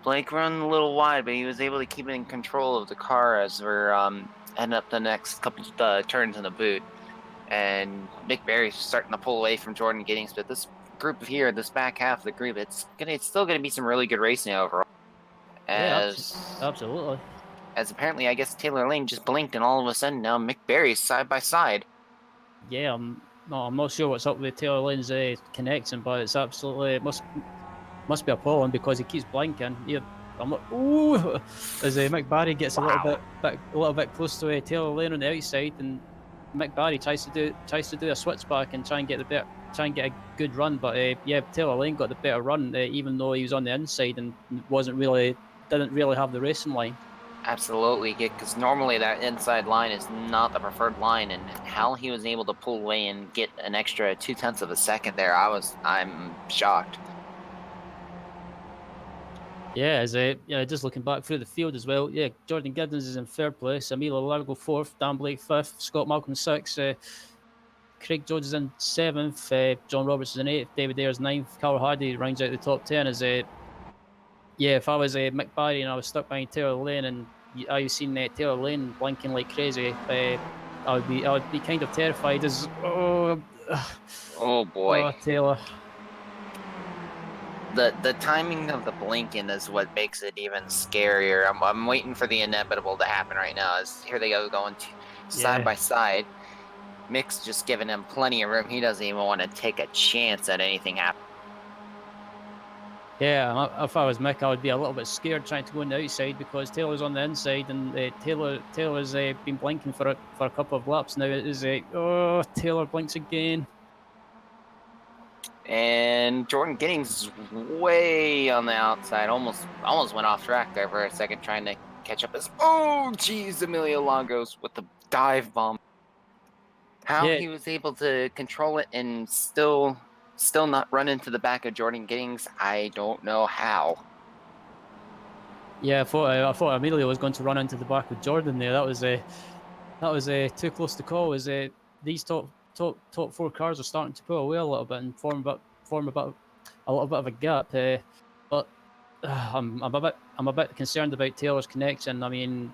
Blake run a little wide, but he was able to keep it in control of the car as we're ending up the next couple turns in the boot. And Mick Barry's starting to pull away from Jordan Giddings, but this group here, this back half of the group, it's still gonna be some really good racing overall. Yeah, As absolutely. as apparently, I guess Taylor Lane just blinked, and all of a sudden now Mick Barry's side by side. Yeah, I'm not sure what's up with Taylor Lane's connection, but it's absolutely must be appalling because he keeps blinking. Yeah, I'm like, ooh, as Mick Barry gets a little bit close to Taylor Lane on the outside, and Mick Barry tries to do a switchback and try and get a good run, but yeah, Taylor Lane got the better run, even though he was on the inside and didn't really have the racing line. Absolutely, because normally that inside line is not the preferred line, and how he was able to pull away and get an extra 0.2 of a second there, I'm shocked. Yeah, just looking back through the field as well. Yeah, Jordan Giddens is in third place, Emilio Largo fourth, Dan Blake fifth, Scott Malcolm sixth, Craig George is in seventh, John Roberts is in eighth, David Ayres ninth, Carl Hardy rounds out the top 10. Yeah, if I was Mick Barry and I was stuck behind Taylor Lane and I seen Taylor Lane blinking like crazy, I would be kind of terrified. Oh boy. Oh Taylor. The timing of the blinking is what makes it even scarier. I'm waiting for the inevitable to happen right now. As here they go going side by side. Mick's just giving him plenty of room. He doesn't even want to take a chance at anything happening. Yeah, if I was Mick, I would be a little bit scared trying to go on the outside because Taylor's on the inside and Taylor's been blinking for a couple of laps now. It is Taylor blinks again. And Jordan Giddings is way on the outside. Almost went off track there for a second trying to catch up. Geez, Emilio Lagos with the dive bomb. How he was able to control it and still not run into the back of Jordan Giddings, I don't know how. Yeah, I thought Emilio was going to run into the back of Jordan there. That was too close to call. These top four cars are starting to pull away a little bit and form a little bit of a gap. But I'm a bit concerned about Taylor's connection. I mean,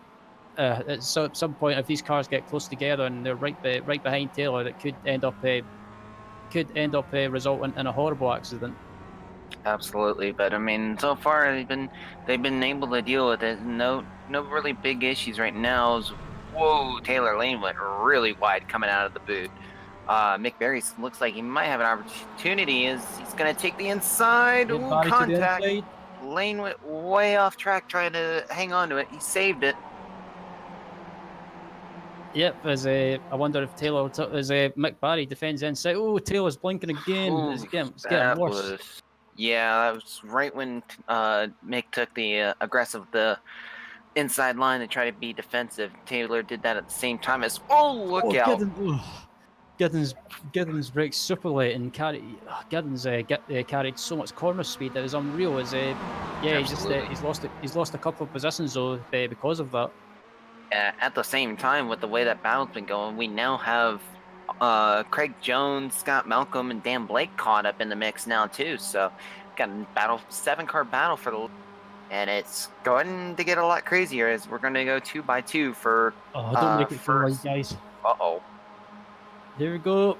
at some point, if these cars get close together and they're right behind Taylor, it could end up resulting in a horrible accident. Absolutely, but I mean, so far they've been able to deal with it. No really big issues right now. Whoa, Taylor Lane went really wide coming out of the boot. Mick Barry looks like he might have an opportunity. He's going to take the inside. Ooh, contact. Lane went way off track trying to hang on to it. He saved it. Yep, I wonder if Mick Barry defends inside. Oh, Taylor's blinking again. Ooh, it's getting worse. Yeah, that was right when Mick took the the inside line to try to be defensive. Taylor did that at the same time as look out. Giddens brakes super late and Giddens carried so much corner speed that was unreal. He's lost a couple of positions though because of that. At the same time, with the way that battle's been going, we now have Craig Jones, Scott Malcolm, and Dan Blake caught up in the mix now too. So got a 7-car battle for the, and it's going to get a lot crazier as we're going to go 2 by 2 for. Don't make it first, guys. Here we go.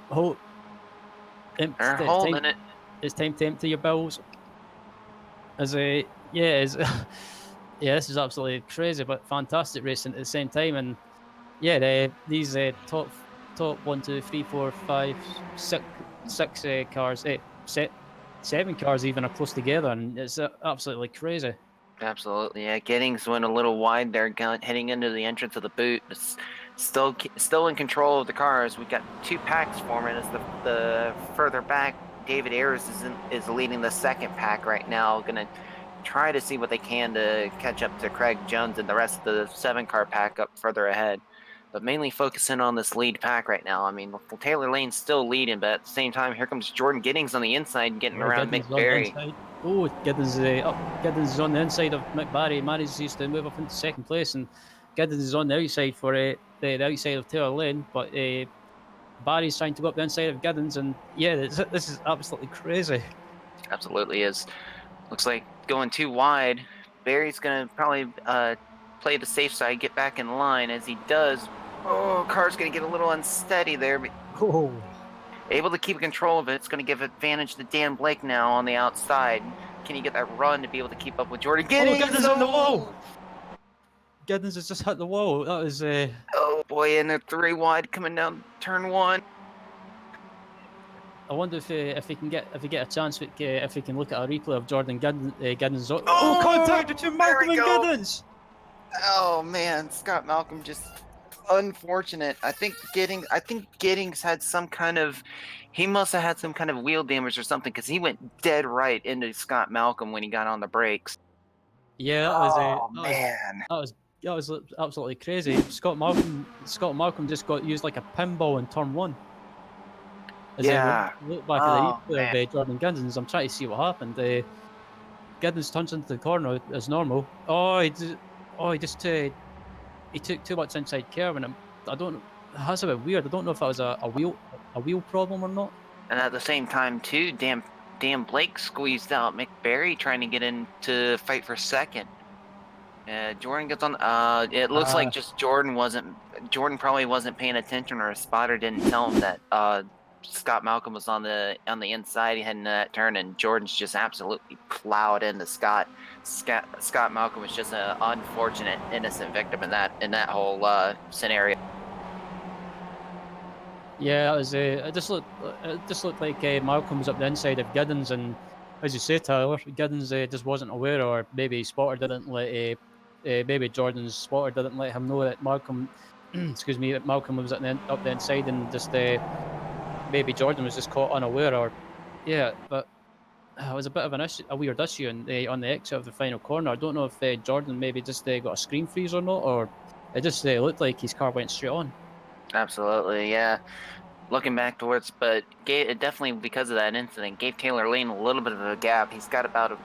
They're holding it. It's time to empty your bowels. This is absolutely crazy, but fantastic racing at the same time. And yeah, these top 1, 2, 3, 4, 5, 6 cars, 7 cars even are close together, and it's absolutely crazy. Absolutely, yeah. Giddings went a little wide there, heading into the entrance of the boot. It's still in control of the cars. We've got 2 packs forming as the further back David Ayers is leading the second pack right now. Going to try to see what they can to catch up to Craig Jones and the rest of the 7-car pack up further ahead. But mainly focusing on this lead pack right now. I mean, Taylor Lane's still leading, but at the same time, here comes Jordan Giddings on the inside getting around Giddens Mick on the Berry. inside. Oh, Giddens, Giddens is on the inside of Mick Barry. Manages to move up into second place, and Giddens is on the outside for the outside of Taylor Lane. But Barry's trying to go up the inside of Giddens, and yeah, this is absolutely crazy. Absolutely is. Looks like going too wide. Barry's going to probably play the safe side, get back in line. As he does, oh, car's going to get a little unsteady there. But Oh, able to keep control of it. It's going to give advantage to Dan Blake now on the outside. Can he get that run to be able to keep up with Jordan Giddings? Giddens on the wall. Giddens has just hit the wall. That was Oh boy, and they're 3 wide coming down turn 1. I wonder if we get a chance, if we can look at a replay of Jordan Giddens. Oh, Contact between there Malcolm we and go. Giddens. Oh man, Scott Malcolm just unfortunate. I think Giddings had some kind of, he must have had some kind of wheel damage or something, because he went dead right into Scott Malcolm when he got on the brakes. Yeah, that was absolutely crazy. Scott Malcolm just got used like a pinball in turn 1. As Yeah. I look back Oh, at the replay of Jordan Giddens, I'm trying to see what happened. Giddens turns into the corner as normal. He took too much inside curve, and I don't. That's a bit weird. I don't know if that was a wheel problem or not. And at the same time too, Dan Blake squeezed out Mick Berry trying to get in to fight for second. Jordan gets on. It looks like just Jordan probably wasn't paying attention, or a spotter didn't tell him that Scott Malcolm was on the inside heading to that turn, and Jordan's just absolutely plowed into Scott. Scott Malcolm was just an unfortunate innocent victim in that whole scenario. Yeah, that was. It just looked like Malcolm was up the inside of Giddens, and as you say, Tyler, Giddens just wasn't aware, or maybe spotter didn't let. Maybe Jordan's spotter didn't let him know that Malcolm, excuse me, that Malcolm was up the inside, and just maybe Jordan was just caught unaware, or yeah, but it was a bit of a weird issue on the exit of the final corner. I don't know if Jordan maybe just got a screen freeze or not, or it just looked like his car went straight on. Absolutely, yeah. Looking back towards, but definitely because of that incident, gave Taylor Lane a little bit of a gap. He's got about a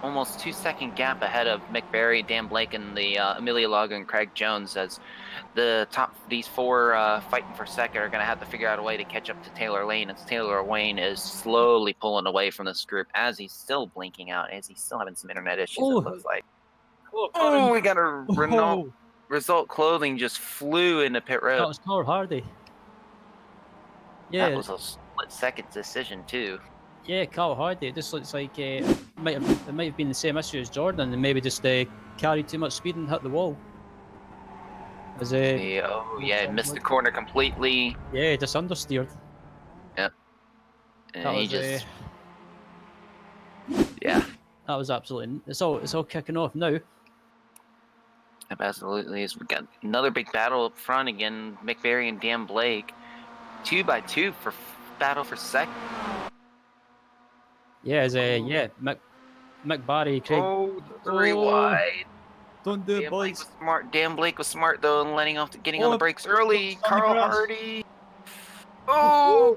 almost 2-second gap ahead of Mick Berry, Dan Blake, and the Amelia Laga and Craig Jones, as these 4 fighting for second are going to have to figure out a way to catch up to Taylor Lane, as Taylor Lane is slowly pulling away from this group, as he's still blinking out, as he's still having some internet issues, it looks like. Oh, we got a Renault Result Clothing just flew into pit road. That was Carl Hardy. Yeah, That was a split-second decision too. Yeah, Carl Hardy. It just looks like it might have been the same issue as Jordan, and maybe just carried too much speed and hit the wall. Missed the corner completely. Yeah, just understeered. Yep. And That he was, just yeah. That was absolutely. It's all kicking off now. Yep, absolutely. We got another big battle up front again. Mick Berry and Dan Blake, 2 by 2 for battle for second. Yeah, Mick Barry, Craig. Oh, 3 wide. Don't do it, boys. Dan Blake was smart though, and getting on the brakes early. On the Carl grass. Hardy. Oh,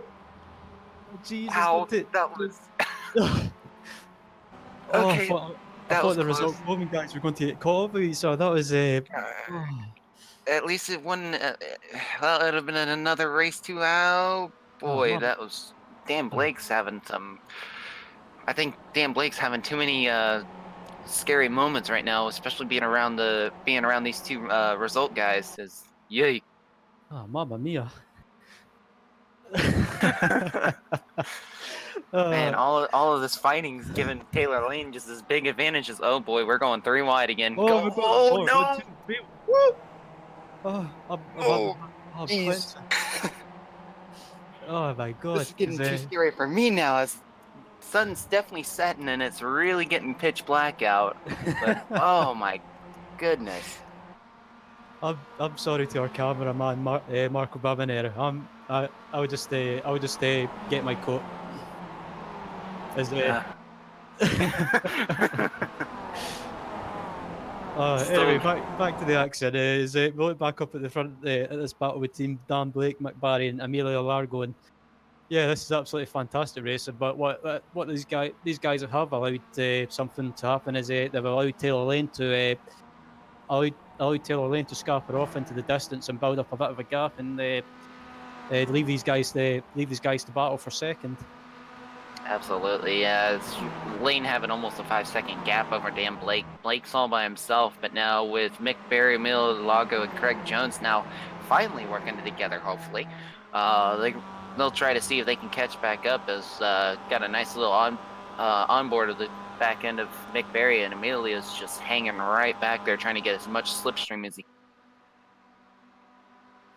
Jesus! wow, that was. Okay, I thought that was the close. result moment guys were going to get caught up, so that was At least it wouldn't. Well, it would have been another race too. Oh boy, Uh-huh. that was. Dan Blake's having some. I think Dan Blake's having too many scary moments right now, especially being around these 2 result guys. Yay! Oh, mamma mia! Man, all of this fighting's giving Taylor Lane just as big advantages. Oh boy, we're going 3 wide again. Oh, Oh no! 1, 2, 3. Woo! Oh, jeez. Oh my god. This is getting too scary for me now, as sun's definitely setting and it's really getting pitch black out. But oh my goodness. I'm sorry to our cameraman Marco Babanero. I would just get my coat. As Yeah. anyway, back to the action. We look back up at the front at this battle between Dan Blake, McBarry, and Emilio Largo, and yeah, this is absolutely fantastic racing. But what these guys have allowed something to happen is they've allowed Taylor Lane to allowed Taylor Lane to scupper off into the distance and build up a bit of a gap, and leave these guys to battle for second. Absolutely, yeah. It's Lane having almost a 5-second gap over Dan Blake. Blake's all by himself, but now with Mick Barry, Emilio Lago, and Craig Jones now finally working together, hopefully. They'll try to see if they can catch back up, as got a nice little onboard of the back end of Mick Barry, and Emilio's just hanging right back there trying to get as much slipstream as he can.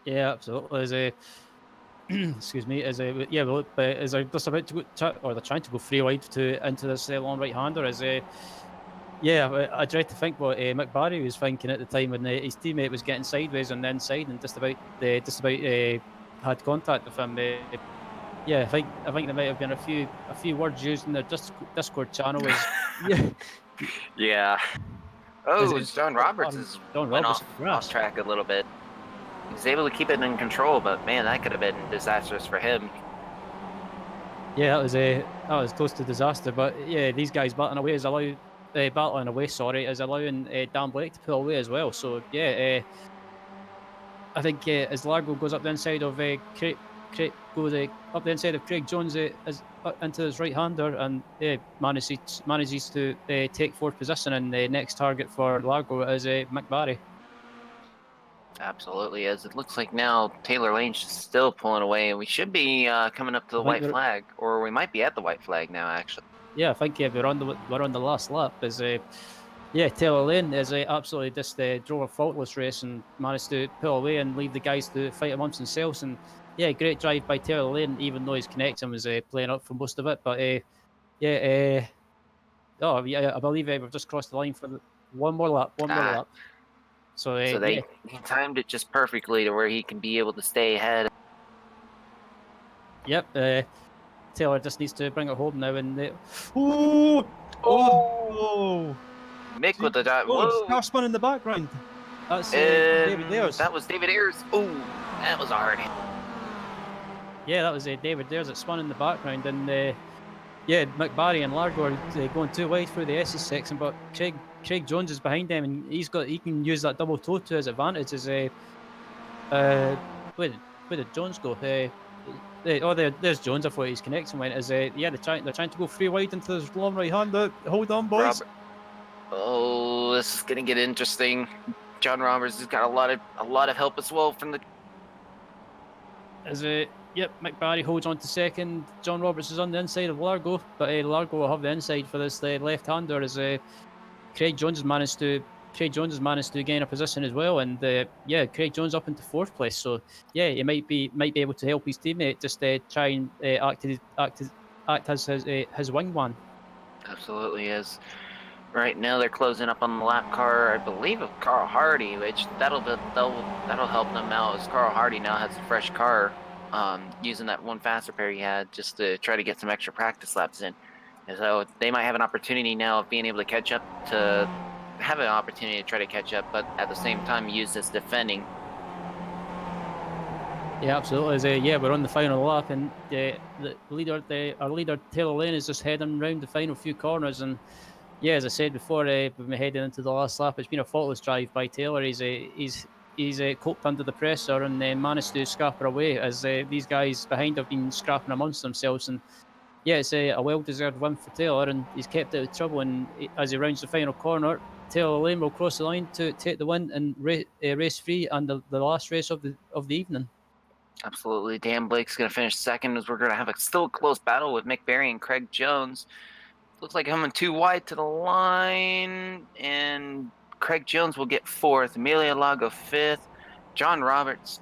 Yeah, absolutely. Excuse me, as they're just about to go, or they're trying to go free wide into this long right-hander. I dread to think what McBarry was thinking at the time when his teammate was getting sideways on the inside and just about had contact with him. I think there might have been a few words used in their Discord channel. Yeah. Oh, John Roberts went off track a little bit. He was able to keep it in control, but man, that could have been disastrous for him. Yeah, that was close to disaster. But yeah, these guys battling away is allowing Dan Blake to pull away as well. So yeah, I think as Largo goes up the inside of Craig Jones into his right-hander, and manages to take fourth position, and the next target for Largo is McBarry. Absolutely, as it looks like now Taylor Lane's still pulling away, and we should be coming up to the white flag, or we might be at the white flag now, actually. Yeah, I think we're on the last lap. Taylor Lane is absolutely just drove a faultless race and managed to pull away and leave the guys to fight amongst themselves. And yeah, great drive by Taylor Lane, even though his connection was playing up for most of it. But I believe we've just crossed the line for one more lap. So he timed it just perfectly to where he can be able to stay ahead. Yep. Taylor just needs to bring it home now. And Mick with the dive. Car spun in the background. That's David Ayres. That was David Ayres. Oh, that was hard. Yeah, that was David Ayres that spun in the background, and McBarry and Largo are going too wide through the S's section, but Craig Jones is behind them, and he can use that double toe to his advantage. Where did Jones go? There's Jones. I thought his connection went. They're trying to go free wide into this long right hand. Hold on, boys. Oh, this is gonna get interesting. John Roberts has got a lot of help as well from the. McBarry holds on to second. John Roberts is on the inside of Largo, but Largo will have the inside for this left-hander as Craig Jones has managed to gain a position as well, and Craig Jones up into fourth place. So yeah, he might be able to help his teammate just try and act as his wingman. Absolutely is. Right now they're closing up on the lap car, I believe, of Carl Hardy, which that'll help them out, as Carl Hardy now has a fresh car, using that one fast repair he had just to try to get some extra practice laps in. And so they might have an opportunity now of being able to catch up, to have an opportunity to try to catch up, but at the same time use this defending. Yeah, absolutely. We're on the final lap, and our leader Taylor Lane is just heading around the final few corners, and yeah, as I said before, we've been heading into the last lap. It's been a faultless drive by Taylor. He's coped under the pressure and managed to scrapper away, as these guys behind have been scrapping amongst themselves. And yeah, it's a well-deserved win for Taylor, and he's kept out of trouble. And as he rounds the final corner, Taylor Lane will cross the line to take the win and race free and the last race of the evening. Absolutely. Dan Blake's going to finish second, as we're going to have a still close battle with Mick Barry and Craig Jones. Looks like coming too wide to the line, and Craig Jones will get fourth. Emilio Lago fifth. John Roberts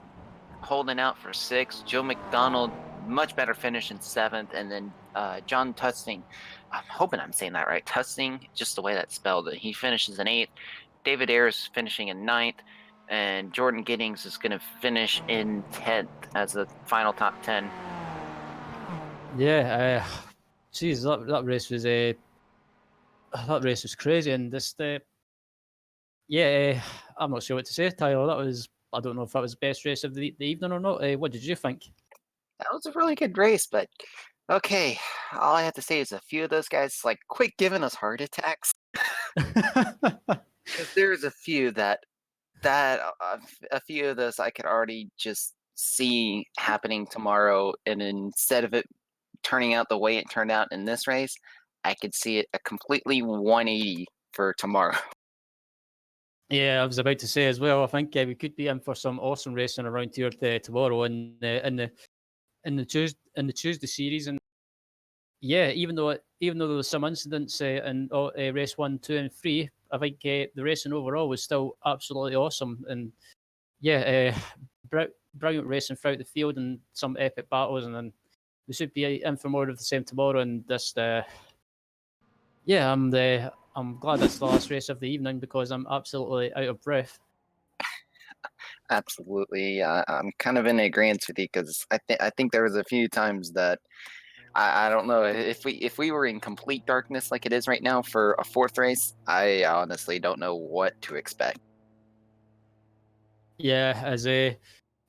holding out for sixth. Joe McDonald, much better finish in seventh, and then John Tusting. I'm hoping I'm saying that right. Tusting, just the way that's spelled. He finishes in eighth. David Ayres finishing in ninth, and Jordan Giddings is going to finish in 10th as the final top 10. Yeah. Jeez, that race was crazy, and I'm not sure what to say, Tyler. I don't know if that was the best race of the evening or not. What did you think? That was a really good race, but okay, all I have to say is a few of those guys like quit giving us heart attacks. 'Cause there's a few a few of those I could already just see happening tomorrow, and instead of it turning out the way it turned out in this race, I could see it a completely 180 for tomorrow. Yeah, I was about to say as well. I think we could be in for some awesome racing around here tomorrow in the Tuesday series. And yeah, even though there was some incidents in race 1, 2, and 3, I think the racing overall was still absolutely awesome. And yeah, brilliant racing throughout the field and some epic battles. And then we should be in for more of the same tomorrow. And I'm glad it's the last race of the evening because I'm absolutely out of breath. Absolutely, I'm kind of in agreement with you because I think there was a few times that I don't know if we were in complete darkness like it is right now for a fourth race. I honestly don't know what to expect. Yeah,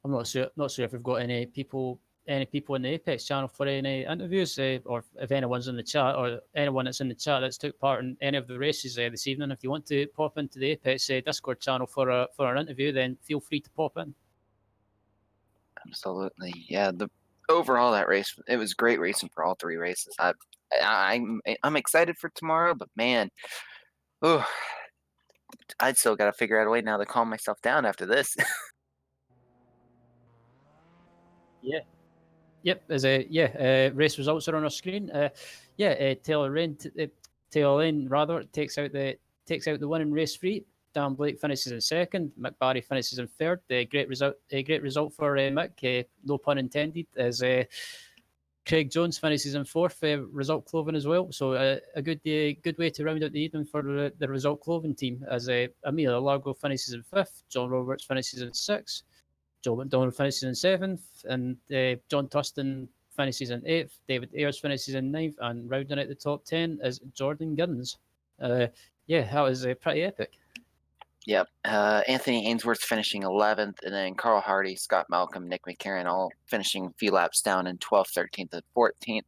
I'm not sure if we've got any people in the Apex channel for any interviews, or if anyone's in the chat or anyone that's in the chat that's took part in any of the races this evening. If you want to pop into the Apex Discord channel for an interview, then feel free to pop in. Absolutely, yeah. The overall that race, it was great racing for all three races. I'm excited for tomorrow, but man, oh, I still got to figure out a way now to calm myself down after this. Yeah. Yep, race results are on our screen. Taylor Lane rather takes out the win in race 3. Dan Blake finishes in second. Mick Barry finishes in third. Great result for Mick. No pun intended. As Craig Jones finishes in fourth. Result clothing as well. So a good way to round out the evening for the result clothing team. As Amelia Largo finishes in fifth. John Roberts finishes in sixth. Joe McDonald finishes in seventh, and John Tustin finishes in eighth. David Ayres finishes in ninth, and rounding out the top 10 is Jordan Giddens. That was pretty epic. Yep. Anthony Ainsworth finishing 11th, and then Carl Hardy, Scott Malcolm, Nick McCarron all finishing a few laps down in 12th, 13th, and 14th.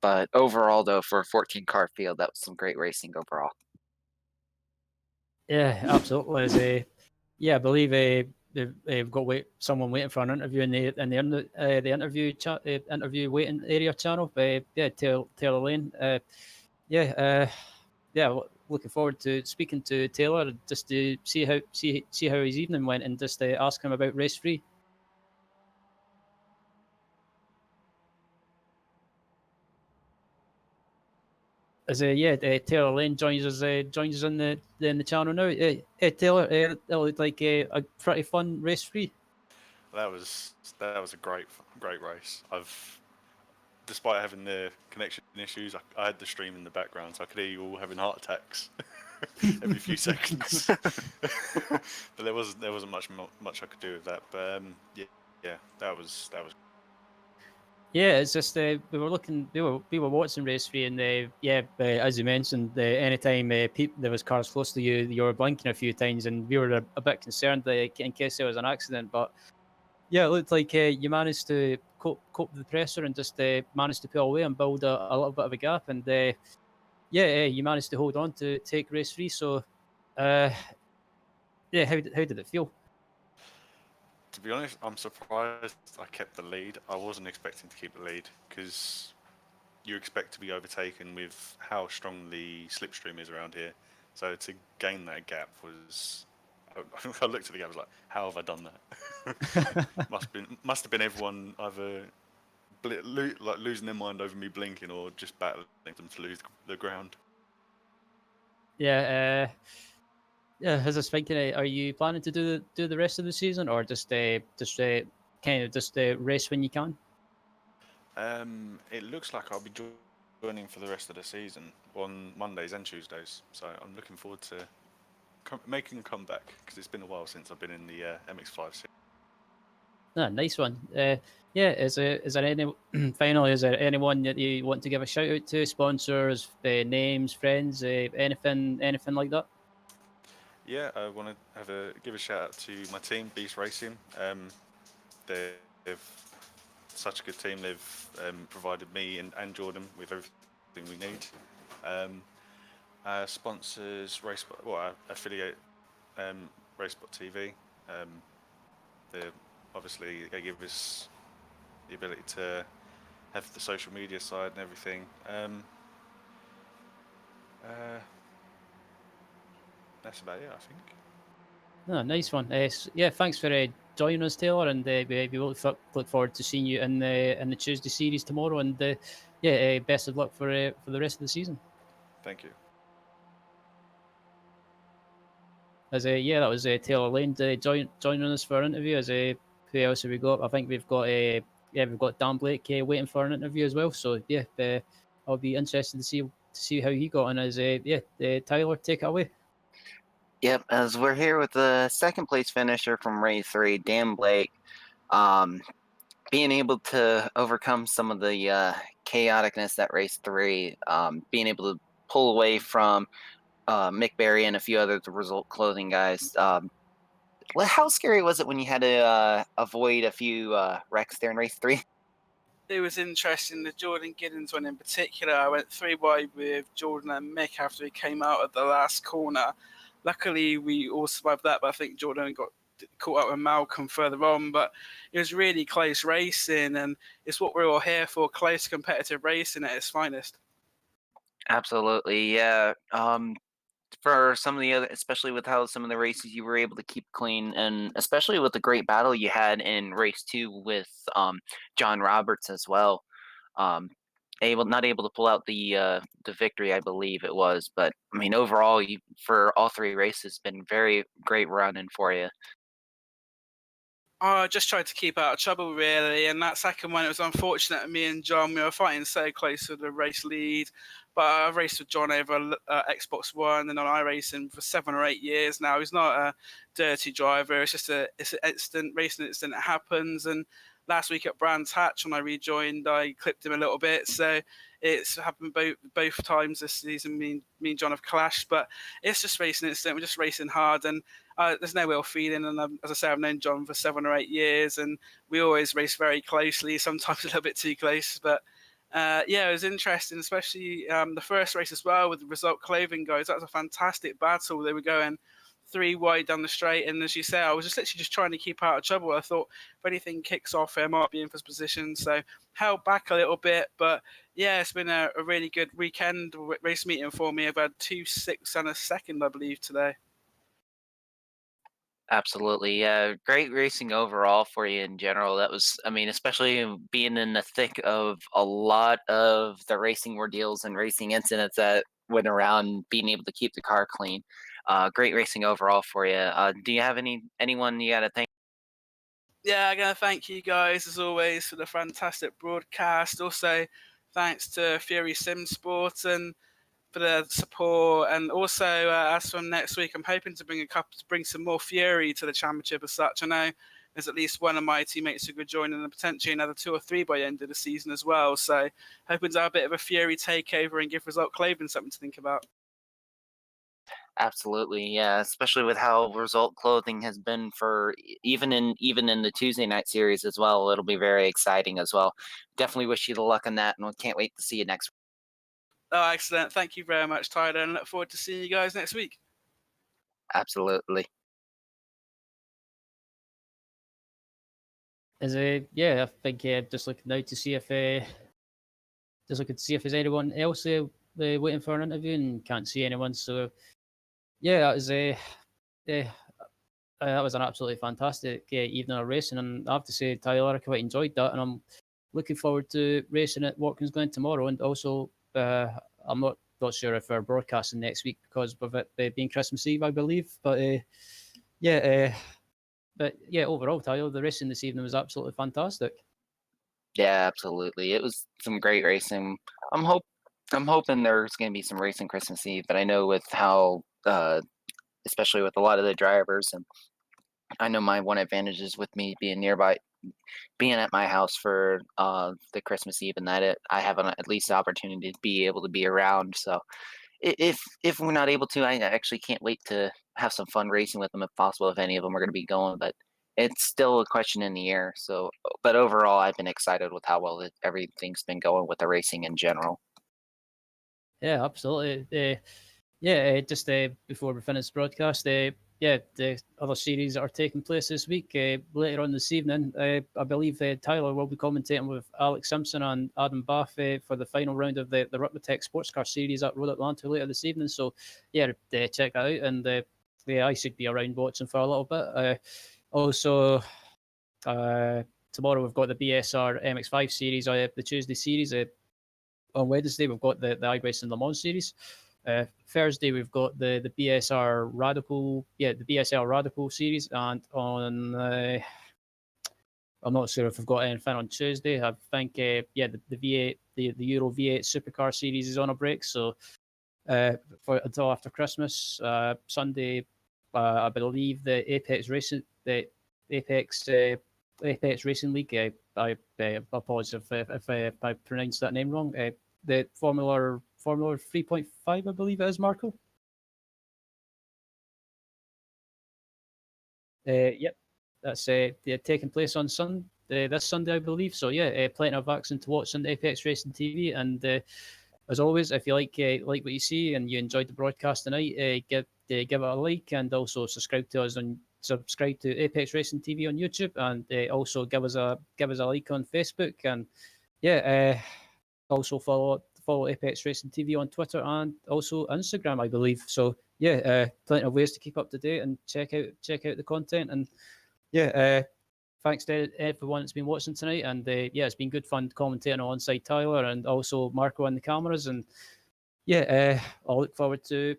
But overall, though, for a 14-car field, that was some great racing overall. Yeah, absolutely. I believe they've got someone waiting for an interview in the interview waiting area channel. Taylor Lane. Looking forward to speaking to Taylor just to see how his evening went and just ask him about race 3. Taylor Lane joins us in the channel now. Taylor, that looked like a pretty fun race 3. That was a great race. Despite having the connection issues, I had the stream in the background, so I could hear you all having heart attacks every few seconds. But there wasn't much I could do with that. But that was. Yeah, it's just we were watching race 3, and as you mentioned, anytime there was cars close to you, you were blinking a few times, and we were a bit concerned in case there was an accident. But yeah, it looked like you managed to cope with the pressure and just managed to pull away and build a little bit of a gap, and you managed to hold on to take race 3. So, how did it feel? To be honest, I'm surprised I kept the lead. I wasn't expecting to keep the lead because you expect to be overtaken with how strong the slipstream is around here. So to gain that gap was. I looked at the gap. I was like, "How have I done that?" must have been everyone either losing their mind over me blinking or just battling them to lose the ground. Yeah, as I was thinking, are you planning to do the rest of the season, or just race when you can? It looks like I'll be joining for the rest of the season on Mondays and Tuesdays. So I'm looking forward to making a comeback because it's been a while since I've been in the MX5 series. Ah, nice one. Yeah, is there any finally? Is there anyone that you want to give a shout out to? Sponsors, names, friends, anything like that? Yeah, I want to give a shout out to my team, Beast Racing. They've such a good team. They've provided me and Jordan with everything we need. Sponsors, Racebot, affiliate Racebot TV. They obviously they give us the ability to have the social media side and everything. That's about it, I think. Oh, nice one. Yeah, thanks for joining us, Taylor, and we look forward to seeing you in the Tuesday series tomorrow. And yeah, best of luck for the rest of the season. Thank you. As yeah, that was Taylor Lane joining us for our interview. As who else have we got? I think we've got we've got Dan Blake waiting for an interview as well. So yeah, I'll be interested to see how he got on. As Tyler, take it away. Yep, as we're here with the second place finisher from race 3, Dan Blake. Being able to overcome some of the chaoticness at race 3, being able to pull away from Mick Berry and a few other result clothing guys. How scary was it when you had to avoid a few wrecks there in race 3? It was interesting. The Jordan Giddens one in particular, I went 3 wide with Jordan and Mick after he came out at the last corner. Luckily, we all survived that, but I think Jordan got caught up with Malcolm further on. But it was really close racing, and it's what we're all here for, close competitive racing at its finest. Absolutely, yeah. For some of the other, especially with how some of the races you were able to keep clean, and especially with the great battle you had in race 2 with John Roberts as well. Not able to pull out the victory, I believe it was, but I mean overall, you for all 3 races, been very great running for you. I just tried to keep out of trouble, really. And that second one, it was unfortunate that me and John, we were fighting so close to the race lead. But I've raced with John over Xbox One and on iRacing for 7 or 8 years now. He's not a dirty driver. It's just it's an racing incident that happens. And last week at Brands Hatch, when I rejoined, I clipped him a little bit. So it's happened both times this season. Me and John have clashed, but it's just racing incident. We're just racing hard, and there's no ill feeling. And as I say, I've known John for 7 or 8 years, and we always race very closely. Sometimes a little bit too close, but yeah, it was interesting, especially the first race as well with the Result Clothing guys. That was a fantastic battle. They were going 3 wide down the straight, and as you say, I was just literally just trying to keep out of trouble. I thought if anything kicks off, I might be in first position, so held back a little bit. But yeah, it's been a really good weekend race meeting for me. I've had 2 6 and a second, I believe, today. Absolutely, yeah. Great racing overall for you in general. That was, I mean, especially being in the thick of a lot of the racing ordeals and racing incidents that went around, being able to keep the car clean. Great racing overall for you. Do you have anyone you got to thank? Yeah, I'm going to thank you guys as always for the fantastic broadcast. Also, thanks to Fury Sim Sport and for the support. And also, as from next week, I'm hoping to bring some more Fury to the championship as such. I know there's at least one of my teammates who could join, and potentially another 2 or 3 by the end of the season as well. So, hoping to have a bit of a Fury takeover and give Result Clothing something to think about. Absolutely, yeah. Especially with how Result Clothing has been for even in the Tuesday night series as well. It'll be very exciting as well. Definitely wish you the luck on that, and we can't wait to see you next. Oh, excellent. Thank you very much, Tyler, and look forward to seeing you guys next week. Absolutely. As yeah, I think just looking now to see if there's anyone else waiting for an interview, and can't see anyone. So yeah, uh, that was an absolutely fantastic evening of racing, and I have to say, Tyler, I quite enjoyed that, and I'm looking forward to racing at Watkins Glen tomorrow. And also, I'm not sure if we're broadcasting next week because of it being Christmas Eve, I believe. But yeah, overall, Tyler, the racing this evening was absolutely fantastic. Yeah, absolutely. It was some great racing. I'm hope I'm hoping there's going to be some racing Christmas Eve, but I know with how, especially with a lot of the drivers and I know my one advantage is with me being nearby, being at my house for the Christmas Eve, and that I have at least the opportunity to be able to be around. So if we're not able to, I actually can't wait to have some fun racing with them if possible. If any of them are going to be going, but it's still a question in the air. So, but overall, I've been excited with how well everything's been going with the racing in general. Yeah, absolutely. Just before we finish the broadcast, the other series that are taking place this week, later on this evening, I believe Tyler will be commentating with Alex Simpson and Adam Bath for the final round of the Riptotech Sports Car Series at Road Atlanta later this evening. So, check that out. And I should be around watching for a little bit. Also, tomorrow we've got the BSR MX5 Series, the Tuesday series. On Wednesday, we've got the iRacing Le Mans Series. Thursday, we've got the BSR Radical, the BSL Radical Series, and on I'm not sure if we've got anything on Tuesday. I think the V8, the Euro V8 Supercar Series is on a break, so for until after Christmas. Sunday, I believe the Apex Racing, the Apex Apex Racing League. I apologize if I pronounced that name wrong. The Formula 3.5, I believe it is, Marco. Yep, that's taking place on this Sunday, I believe. So plenty of action to watch on Apex Racing TV. And as always, if you like what you see and you enjoyed the broadcast tonight, give it a like, and also subscribe to Apex Racing TV on YouTube, and also give us a like on Facebook, and also follow Apex Racing TV on Twitter and also Instagram, I believe. So plenty of ways to keep up to date and check out the content. And thanks to everyone that's been watching tonight. And it's been good fun commentating alongside Tyler and also Marco on the cameras. And I'll look forward to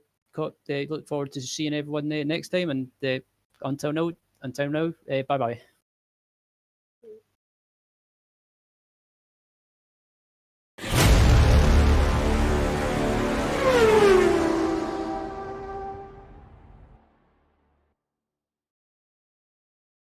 seeing everyone next time. And until now, bye bye.